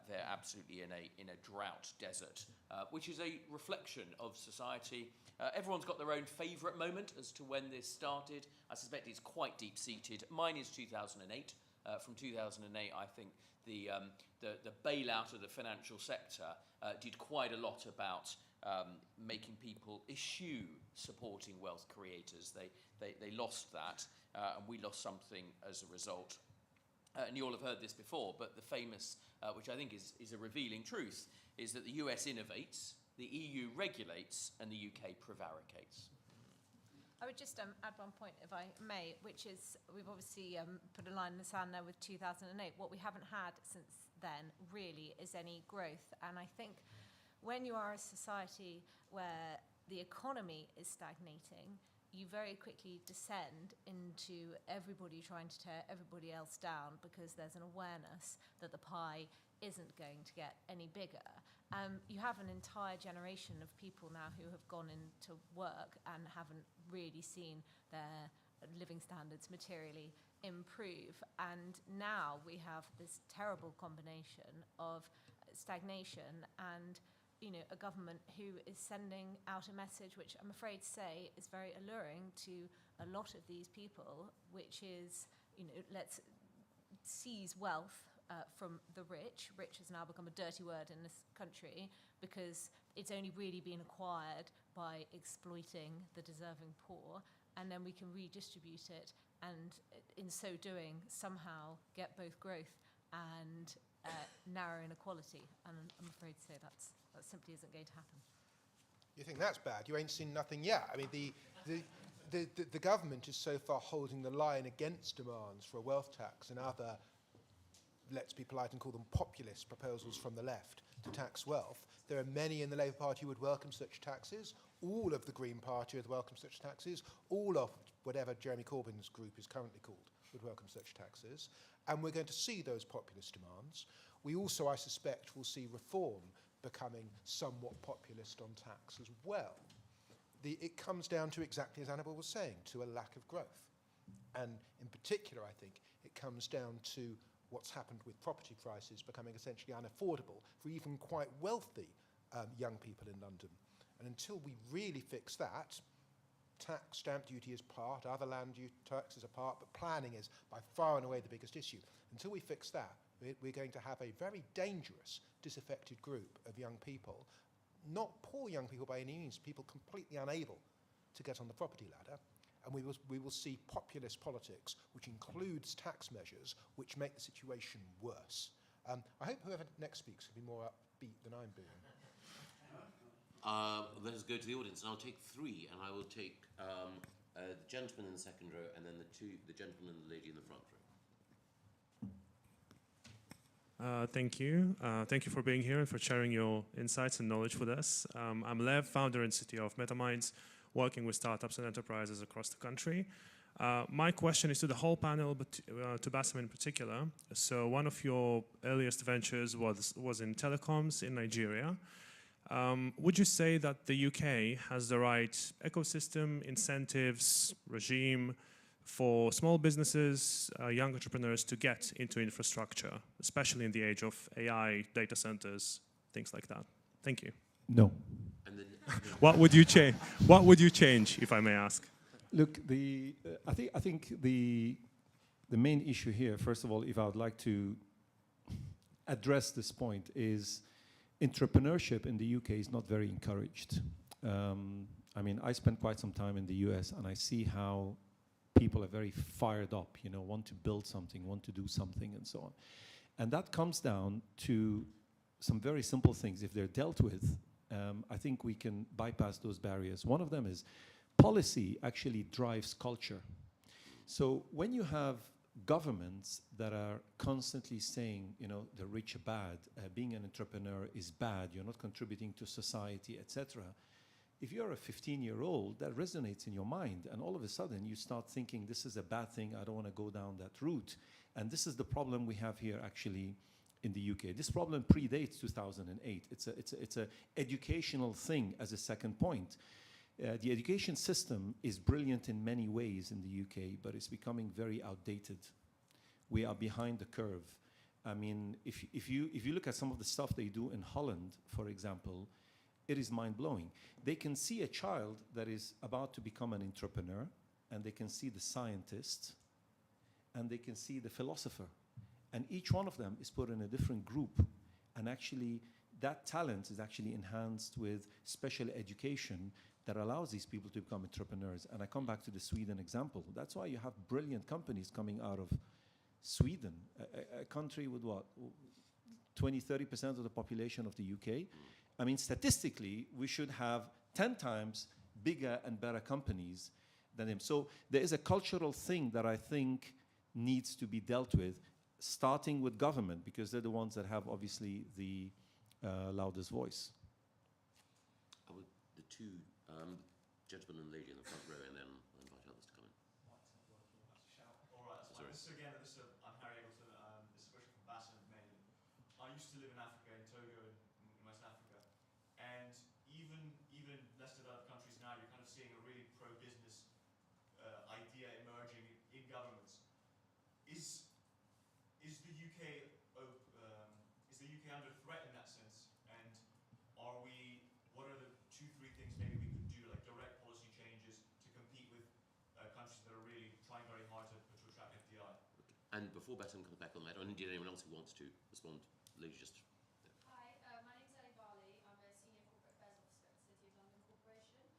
they're absolutely in a drought desert, which is a reflection of society. Everyone's got their own favourite moment as to when this started. I suspect it's quite deep-seated. Mine is 2008. From 2008, I think the bailout of the financial sector did quite a lot about making people eschew supporting wealth creators. They lost that, and we lost something as a result. And you all have heard this before, but the famous, which I think is a revealing truth, is that the US innovates, the EU regulates, and the UK prevaricates. I would just add one point, if I may, which is we've obviously put a line in the sand there with 2008. What we haven't had since then really is any growth. And I think when you are a society where the economy is stagnating, you very quickly descend into everybody trying to tear everybody else down because there's an awareness that the pie isn't going to get any bigger. You have an entire generation of people now who have gone into work and haven't really seen their living standards materially improve. And now we have this terrible combination of stagnation and a government who is sending out a message which I'm afraid to say is very alluring to a lot of these people, which is, let's seize wealth from the rich. Rich has now become a dirty word in this country because it's only really been acquired by exploiting the deserving poor, and then we can redistribute it and in so doing somehow get both growth and narrow inequality. And I'm afraid to say that simply isn't going to happen. You think that's bad? You ain't seen nothing yet. I mean, the government is so far holding the line against demands for a wealth tax and other, let's be polite and call them populist proposals from the left to tax wealth. There are many in the Labour Party who would welcome such taxes. All of the Green Party would welcome such taxes. All of whatever Jeremy Corbyn's group is currently called would welcome such taxes. And we're going to see those populist demands. We also, I suspect, will see reform becoming somewhat populist on tax as well. It comes down to exactly as Annabelle was saying, to a lack of growth. And in particular, I think, it comes down to what's happened with property prices becoming essentially unaffordable for even quite wealthy young people in London. And until we really fix that, tax, stamp duty is part, other land taxes are part, but planning is by far and away the biggest issue. Until we fix that, we're going to have a very dangerous, disaffected group of young people, not poor young people by any means, people completely unable to get on the property ladder. And we will see populist politics, which includes tax measures, which make the situation worse. I hope whoever next speaks will be more upbeat than I'm being. Let us go to the audience, and I'll take three, and I will take the gentleman in the second row, and then the gentleman and the lady in the front row. Thank you. Thank you for being here and for sharing your insights and knowledge with us. I'm Lev, founder and CTO of MetaMinds, working with startups and enterprises across the country. My question is to the whole panel, but to Bassem in particular. So one of your earliest ventures was in telecoms in Nigeria. Would you say that the UK has the right ecosystem, incentives, regime for small businesses, young entrepreneurs to get into infrastructure, especially in the age of AI, data centers, things like that? Thank you. No. And then, What would you change? What would you change, if I may ask? Look, I think the main issue here, first of all, if I would like to address this point, is entrepreneurship in the UK is not very encouraged. I mean, I spent quite some time in the US, and I see how people are very fired up, want to build something, want to do something, and so on. And that comes down to some very simple things. If they're dealt with, I think we can bypass those barriers. One of them is policy actually drives culture. So when you have governments that are constantly saying, the rich are bad, being an entrepreneur is bad, you're not contributing to society, etc., if you're a 15-year-old, that resonates in your mind, and all of a sudden you start thinking, this is a bad thing, I don't want to go down that route. And this is the problem we have here actually in the UK. This problem predates 2008. It's a educational thing as a second point. The education system is brilliant in many ways in the UK, but it's becoming very outdated. We are behind the curve. I mean, if you look at some of the stuff they do in Holland, for example, it is mind-blowing. They can see a child that is about to become an entrepreneur, and they can see the scientist, and they can see the philosopher. And each one of them is put in a different group. And actually, that talent is actually enhanced with special education that allows these people to become entrepreneurs. And I come back to the Sweden example. That's why you have brilliant companies coming out of Sweden, a country with what, 20-30% of the population of the UK. I mean, statistically, we should have 10 times bigger and better companies than him. So there is a cultural thing that I think needs to be dealt with, starting with government, because they're the ones that have obviously the loudest voice. The two gentlemen and lady in the front row, and then I'll invite others to come in. All right, so Sorry. this is again, I'm Harry Eggleton. This is a question from Bassem mainly. I used to live in Africa, in Togo, in West Africa, and even less developed countries now, you're kind of seeing a really pro-business idea emerging in governments. Is the UK under threat in that sense? And what are the 2-3 things maybe we could do, like direct policy changes to compete with countries that are really trying very hard to attract FDI? And before Bassem comes back on that, or indeed anyone else who wants to respond, lady just. Hi, my name's Ellie Barley. I'm a senior corporate affairs officer at the City of London Corporation.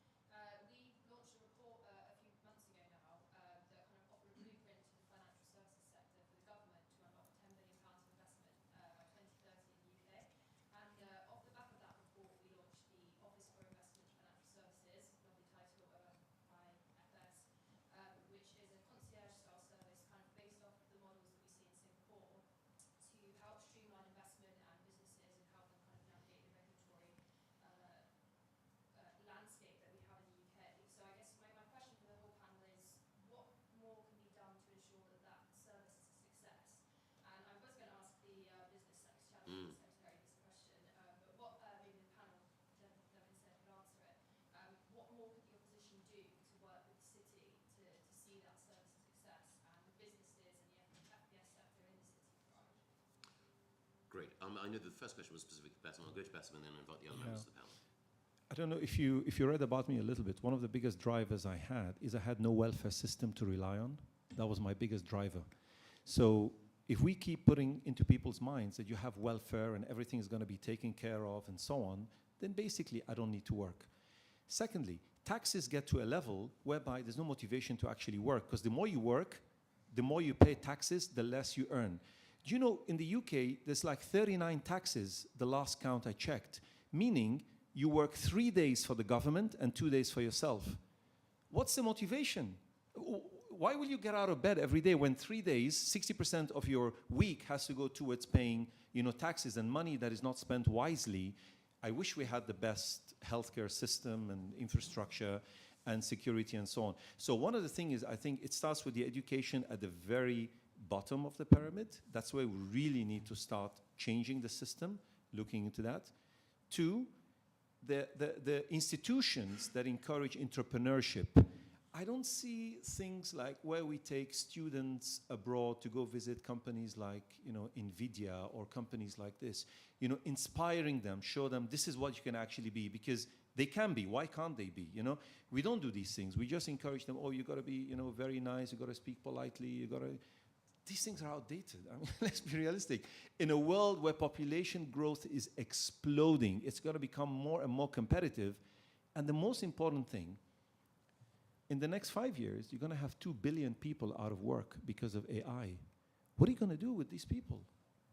We launched a report a few months ago now that kind of offered a blueprint to the financial services sector for the government to unlock £10 billion of investment by 2030 in the UK. And off the back of that report, we launched the Office for Investment Financial Services, lovely title by FS, which is a concierge-style service kind of based off the models that we see in Singapore to help streamline investment and businesses and help them kind of navigate the regulatory landscape that we have in the UK. So I guess my question for the whole panel is, what more can be done to ensure that that service is a success? And I was going to ask the business secretary this question, but what maybe the panel, Devin said, could answer it. What more could the opposition do to work with the city to see that service a success and the businesses and the FPS sector in the city thrive? Great. I know the first question was specific to Bassem. I'll go to Bassem and then invite the other members of the panel. I don't know if you read about me a little bit. One of the biggest drivers I had is I had no welfare system to rely on. That was my biggest driver. So if we keep putting into people's minds that you have welfare and everything is going to be taken care of and so on, then basically I don't need to work. Secondly, taxes get to a level whereby there's no motivation to actually work, because the more you work, the more you pay taxes, the less you earn. Do you know, in the UK, there's like 39 taxes, the last count I checked, meaning you work 3 days for the government and 2 days for yourself. What's the motivation? Why will you get out of bed every day when 3 days, 60% of your week has to go towards paying, taxes and money that is not spent wisely? I wish we had the best healthcare system and infrastructure and security and so on. So one of the things is, I think it starts with the education at the very bottom of the pyramid. That's where we really need to start changing the system, looking into that. 2, the institutions that encourage entrepreneurship. I don't see things like where we take students abroad to go visit companies like, NVIDIA or companies like this, inspiring them, show them this is what you can actually be, because they can be. Why can't they be? We don't do these things. We just encourage them. Oh, you got to be, very nice. You got to speak politely. You got to. These things are outdated. I mean, let's be realistic. In a world where population growth is exploding, it's going to become more and more competitive. And the most important thing, in the next 5 years, you're going to have 2 billion people out of work because of AI. What are you going to do with these people?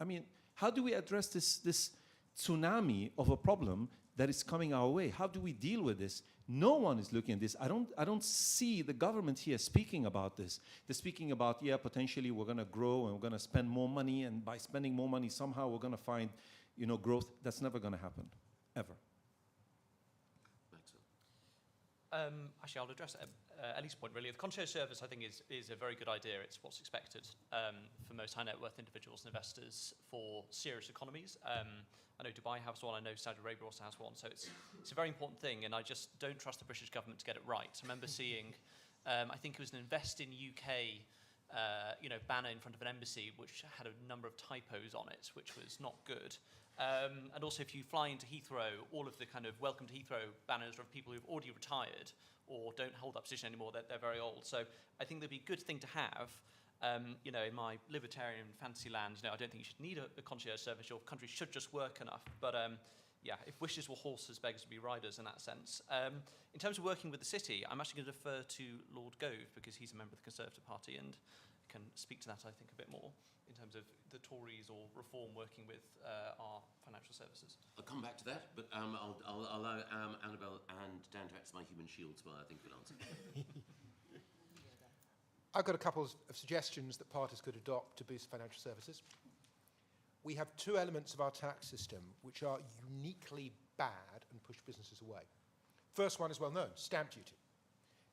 I mean, how do we address this tsunami of a problem that is coming our way? How do we deal with this? No one is looking at this. I don't see the government here speaking about this. They're speaking about, potentially we're going to grow and we're going to spend more money, and by spending more money, somehow we're going to find, growth. That's never going to happen, ever. Actually, I'll address Ellie's point, really. The concierge service, I think, is a very good idea. It's what's expected for most high net worth individuals and investors for serious economies. I know Dubai has one. I know Saudi Arabia also has one. So it's a very important thing, and I just don't trust the British government to get it right. I remember seeing, I think it was an Invest in UK banner in front of an embassy, which had a number of typos on it, which was not good. And also, if you fly into Heathrow, all of the kind of welcome to Heathrow banners are of people who've already retired or don't hold that position anymore. They're very old. So I think that'd be a good thing to have. You know, in my libertarian fantasy land, you know, I don't think you should need a concierge service. Your country should just work enough. But yeah, if wishes were horses, beggars would be riders in that sense. In terms of working with the city, I'm actually going to defer to Lord Gove because he's a member of the Conservative Party and can speak to that, I think, a bit more in terms of the Tories or Reform working with our financial services. I'll come back to that, but I'll allow Annabelle and Dan to act as my human shields while I think of an answer. I've got a couple of suggestions that parties could adopt to boost financial services. We have two elements of our tax system which are uniquely bad and push businesses away. First one is well known, stamp duty.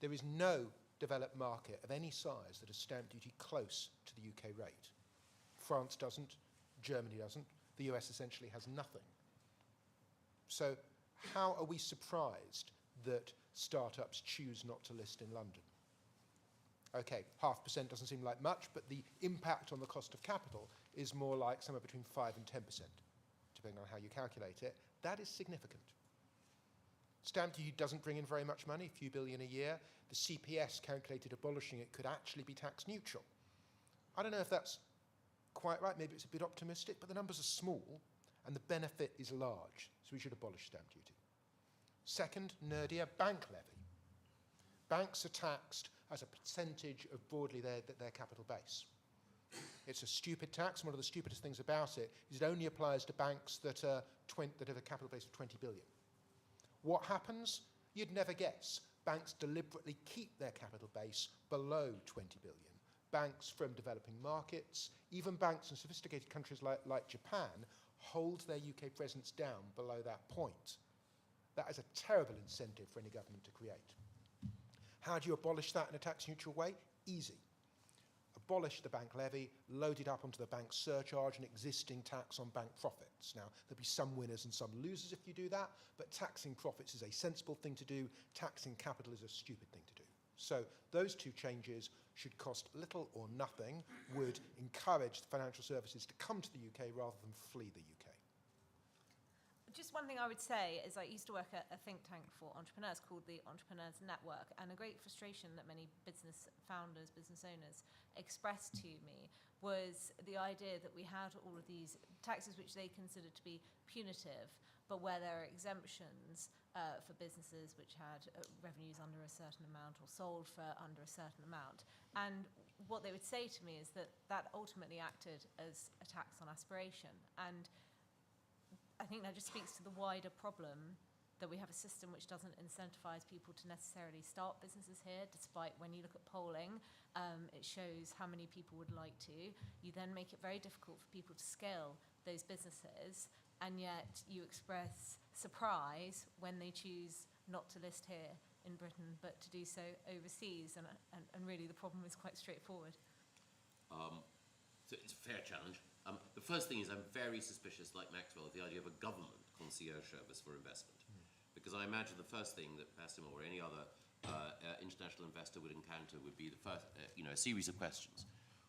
There is no developed market of any size that has stamp duty close to the UK rate. France doesn't, Germany doesn't, the US essentially has nothing. So how are we surprised that startups choose not to list in London? Okay, 0.5% doesn't seem like much, but the impact on the cost of capital is more like somewhere between 5 and 10%, depending on how you calculate it. That is significant. Stamp duty doesn't bring in very much money, a few billion a year. The CPS calculated abolishing it could actually be tax neutral. I don't know if that's quite right, maybe it's a bit optimistic, but the numbers are small and the benefit is large, so we should abolish stamp duty. Second, nerdier, bank levy. Banks are taxed as a percentage of broadly their capital base. It's a stupid tax. One of the stupidest things about it is it only applies to banks that have a capital base of 20 billion. What happens? You'd never guess. Banks deliberately keep their capital base below 20 billion. Banks from developing markets, even banks in sophisticated countries like Japan, hold their UK presence down below that point. That is a terrible incentive for any government to create. How do you abolish that in a tax-neutral way? Easy. Abolish the bank levy, load it up onto the bank surcharge, an existing tax on bank profits. Now, there'll be some winners and some losers if you do that, but taxing profits is a sensible thing to do. Taxing capital is a stupid thing to do. So those two changes should cost little or nothing, would encourage financial services to come to the UK rather than flee the UK. Just one thing I would say is I used to work at a think tank for entrepreneurs called the Entrepreneurs Network, and a great frustration that many business founders, business owners expressed to me was the idea that we had all of these taxes which they considered to be punitive, but where there are exemptions for businesses which had revenues under a certain amount or sold for under a certain amount. And what they would say to me is that that ultimately acted as a tax on aspiration. And I think that just speaks to the wider problem that we have a system which doesn't incentivize people to necessarily start businesses here, despite when you look at polling, it shows how many people would like to. You then make it very difficult for people to scale those businesses, and yet you express surprise when they choose not to list here in Britain, but to do so overseas. And really the problem is quite straightforward. So it's a fair challenge. The first thing is I'm very suspicious, like Maxwell, of the idea of a government concierge service for investment. Because I imagine the first thing that Basim or any other international investor would encounter would be the first, a series of questions.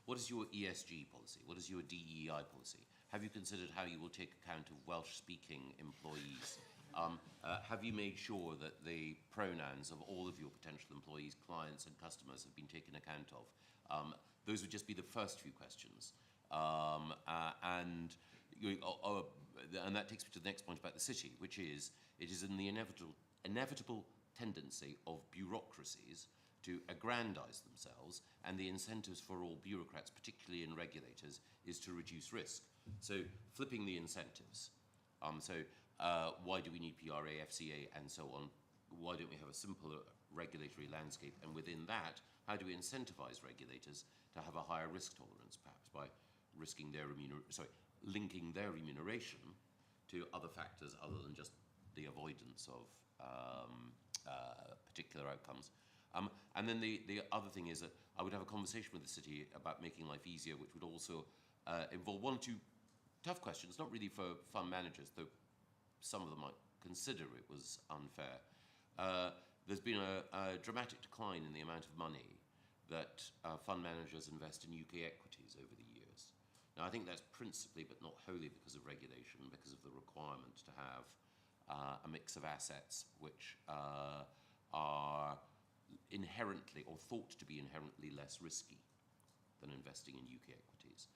What is your ESG policy? What is your DEI policy? Have you considered how you will take account of Welsh-speaking employees? Have you made sure that the pronouns of all of your potential employees, clients, and customers have been taken account of? Those would just be the first few questions. And that takes me to the next point about the city, which is it is in the inevitable tendency of bureaucracies to aggrandize themselves, and the incentives for all bureaucrats, particularly in regulators, is to reduce risk. So flipping the incentives. Why do we need PRA, FCA, and so on? Why don't we have a simpler regulatory landscape? And within that, how do we incentivize regulators to have a higher risk tolerance, perhaps by linking their remuneration to other factors other than just the avoidance of particular outcomes. And then the other thing is that I would have a conversation with the city about making life easier, which would also involve one or two tough questions, not really for fund managers, though some of them might consider it was unfair. There's been a dramatic decline in the amount of money that fund managers invest in UK equities over the years. Now, I think that's principally, but not wholly, because of regulation, because of the requirement to have a mix of assets which are inherently, or thought to be inherently, less risky. than investing in UK equities.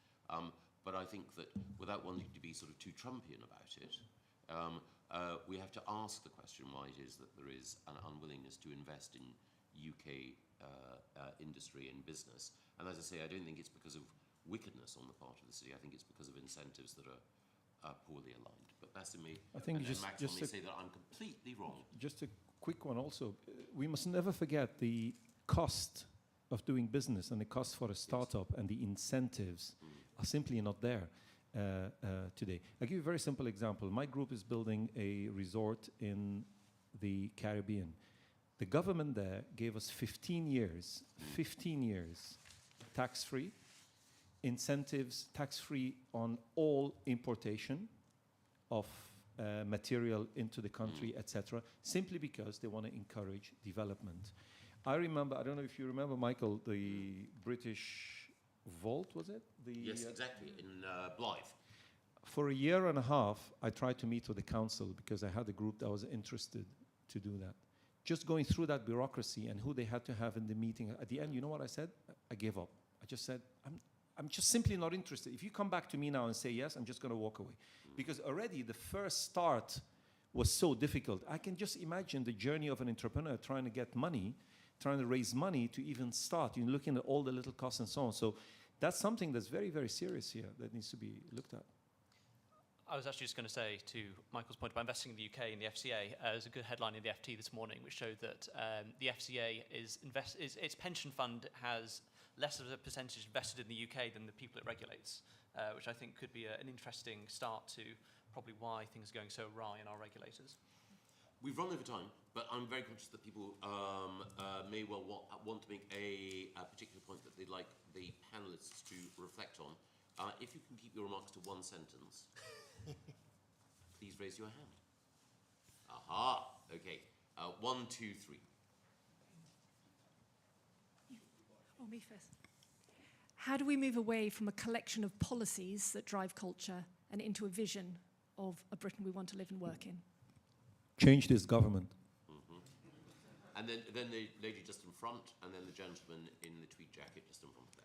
But I think that without wanting to be sort of too Trumpian about it, we have to ask the question why it is that there is an unwillingness to invest in UK industry and business. And as I say, I don't think it's because of wickedness on the part of the city. I think it's because of incentives that are poorly aligned. But that's in me. I think and just- Max just may a- say that I'm completely wrong. Just a quick one also. We must never forget the cost of doing business and the cost for a startup and the incentives are simply not there today. I'll give you a very simple example. My group is building a resort in the Caribbean. The government there gave us 15 years tax-free, incentives tax-free on all importation of material into the country, etc., simply because they want to encourage development. I remember, I don't know if you remember, Michael, the British Vault, was it? Yes, exactly, in Blythe. For a year and a half, I tried to meet with the council because I had a group that was interested to do that. Just going through that bureaucracy and who they had to have in the meeting, at the end, you know what I said? I gave up. I just said, I'm just simply not interested. If you come back to me now and say yes, I'm just going to walk away. Because already the first start was so difficult. I can just imagine the journey of an entrepreneur trying to get money, trying to raise money to even start. You're looking at all the little costs and so on. So that's something that's very, very serious here that needs to be looked at. I was actually just going to say to Michael's point about investing in the UK and the FCA, there's a good headline in the FT this morning which showed that the FCA its pension fund has less of a percentage invested in the UK than the people it regulates, which I think could be an interesting start to probably why things are going so awry in our regulators. We've run over time, but I'm very conscious that people may well want to make a particular point that they'd like the panelists to reflect on. If you can keep your remarks to one sentence, please raise your hand. Aha, okay. 1, 2, 3. Oh, me first. How do we move away from a collection of policies that drive culture and into a vision of a Britain we want to live and work in? Change this government. And then the lady just in front, and then the gentleman in the tweed jacket just in front of that.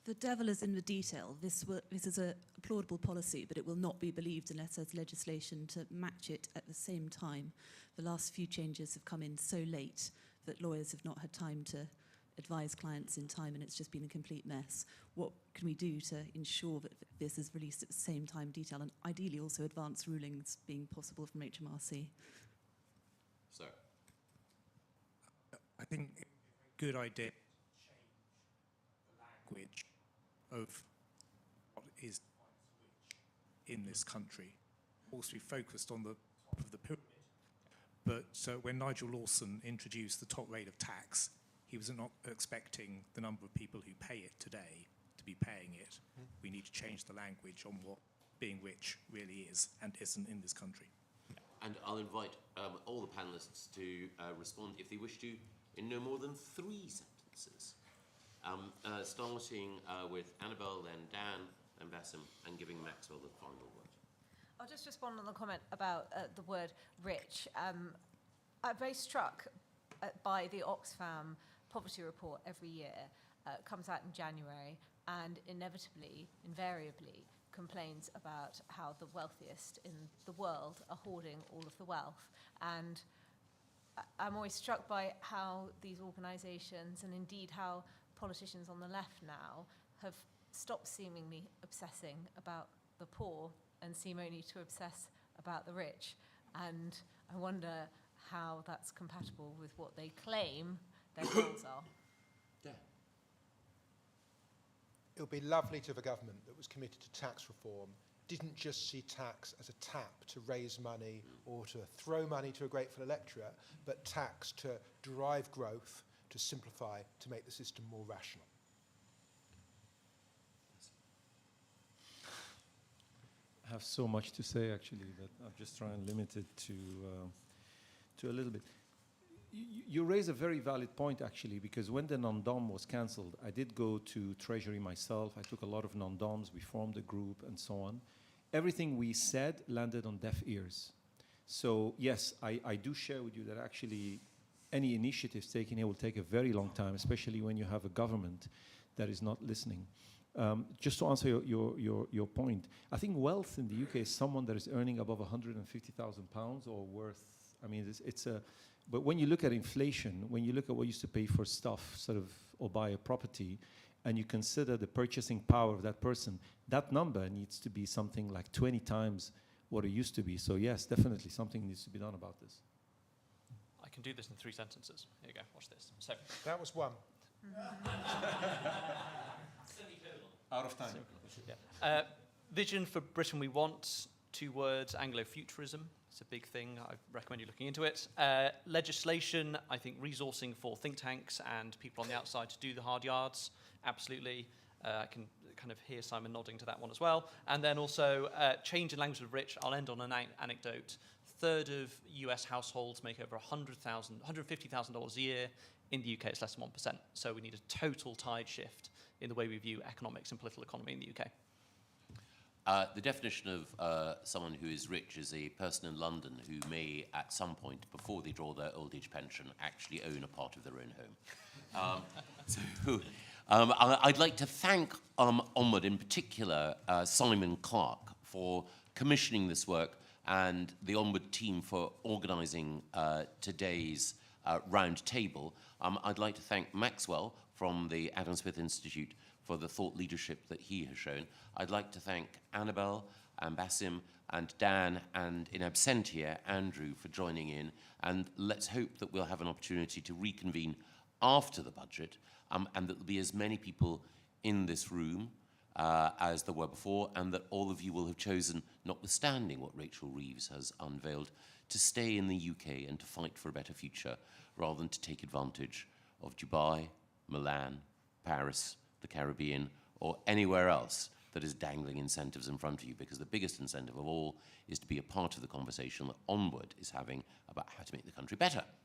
The devil is in the detail. This is a applaudable policy, but it will not be believed unless there's legislation to match it at the same time. The last few changes have come in so late that lawyers have not had time to advise clients in time, and it's just been a complete mess. What can we do to ensure that this is released at the same time detail, and ideally also advanced rulings being possible from HMRC? So, I think it's a good idea to change the language of what is in this country. Also, we focused on the top of the pyramid. But when Nigel Lawson introduced the top rate of tax, he was not expecting the number of people who pay it today to be paying it. We need to change the language on what being rich really is and isn't in this country. and I'll invite all the panelists to respond, if they wish to, in no more than 3 sentences. Starting with Annabelle, then Dan, then Bassem, and giving Maxwell the final word. I'll just respond on the comment about the word rich. I'm very struck by the Oxfam poverty report every year. Comes out in January and inevitably, invariably, complains about how the wealthiest in the world are hoarding all of the wealth. And I'm always struck by how these organisations, and indeed how politicians on the left now, have stopped seemingly obsessing about the poor and seem only to obsess about the rich. And I wonder how that's compatible with what they claim their goals are. Yeah. It would be lovely to have a government that was committed to tax reform, didn't just see tax as a tap to raise money or to throw money to a grateful electorate, but tax to drive growth, to simplify, to make the system more rational. I have so much to say, actually, that I'm just trying to limit it to a little bit. You raise a very valid point, actually, because when the non-dom was cancelled, I did go to Treasury myself. I took a lot of non-doms. We formed a group and so on. Everything we said landed on deaf ears. So, yes, I do share with you that actually any initiatives taken here will take a very long time, especially when you have a government that is not listening. Just to answer your point, I think wealth in the UK is someone that is earning above £150,000 or worth. I mean, it's a. But when you look at inflation, when you look at what you used to pay for stuff, sort of, or buy a property, and you consider the purchasing power of that person, that number needs to be something like 20 times what it used to be. So yes, definitely something needs to be done about this. I can do this in 3 sentences. Here you go, watch this. So, That was one. Out of time. yeah. Vision for Britain we want, 2 words, Anglo-futurism. It's a big thing. I recommend you looking into it. Legislation, I think resourcing for think tanks and people on the outside to do the hard yards, absolutely. I can kind of hear Simon nodding to that one as well. And then also change in language of rich. I'll end on an anecdote. 1/3 of US households make over $150,000 a year. In the UK, it's less than 1%. So we need a total tide shift in the way we view economics and political economy in the UK. The definition of someone who is rich is a person in London who may, at some point, before they draw their old age pension, actually own a part of their own home. I'd like to thank Onward, in particular, Simon Clark, for commissioning this work and the Onward team for organising today's round table. I'd like to thank Maxwell from the Adam Smith Institute for the thought leadership that he has shown. I'd like to thank Annabelle and Basim and Dan and, in absentia, Andrew, for joining in. And let's hope that we'll have an opportunity to reconvene after the budget, and that there'll be as many people in this room as there were before, and that all of you will have chosen, notwithstanding what Rachel Reeves has unveiled, to stay in the UK and to fight for a better future, rather than to take advantage of Dubai, Milan, Paris, the Caribbean, or anywhere else that is dangling incentives in front of you, because the biggest incentive of all is to be a part of the conversation that Onward is having about how to make the country better.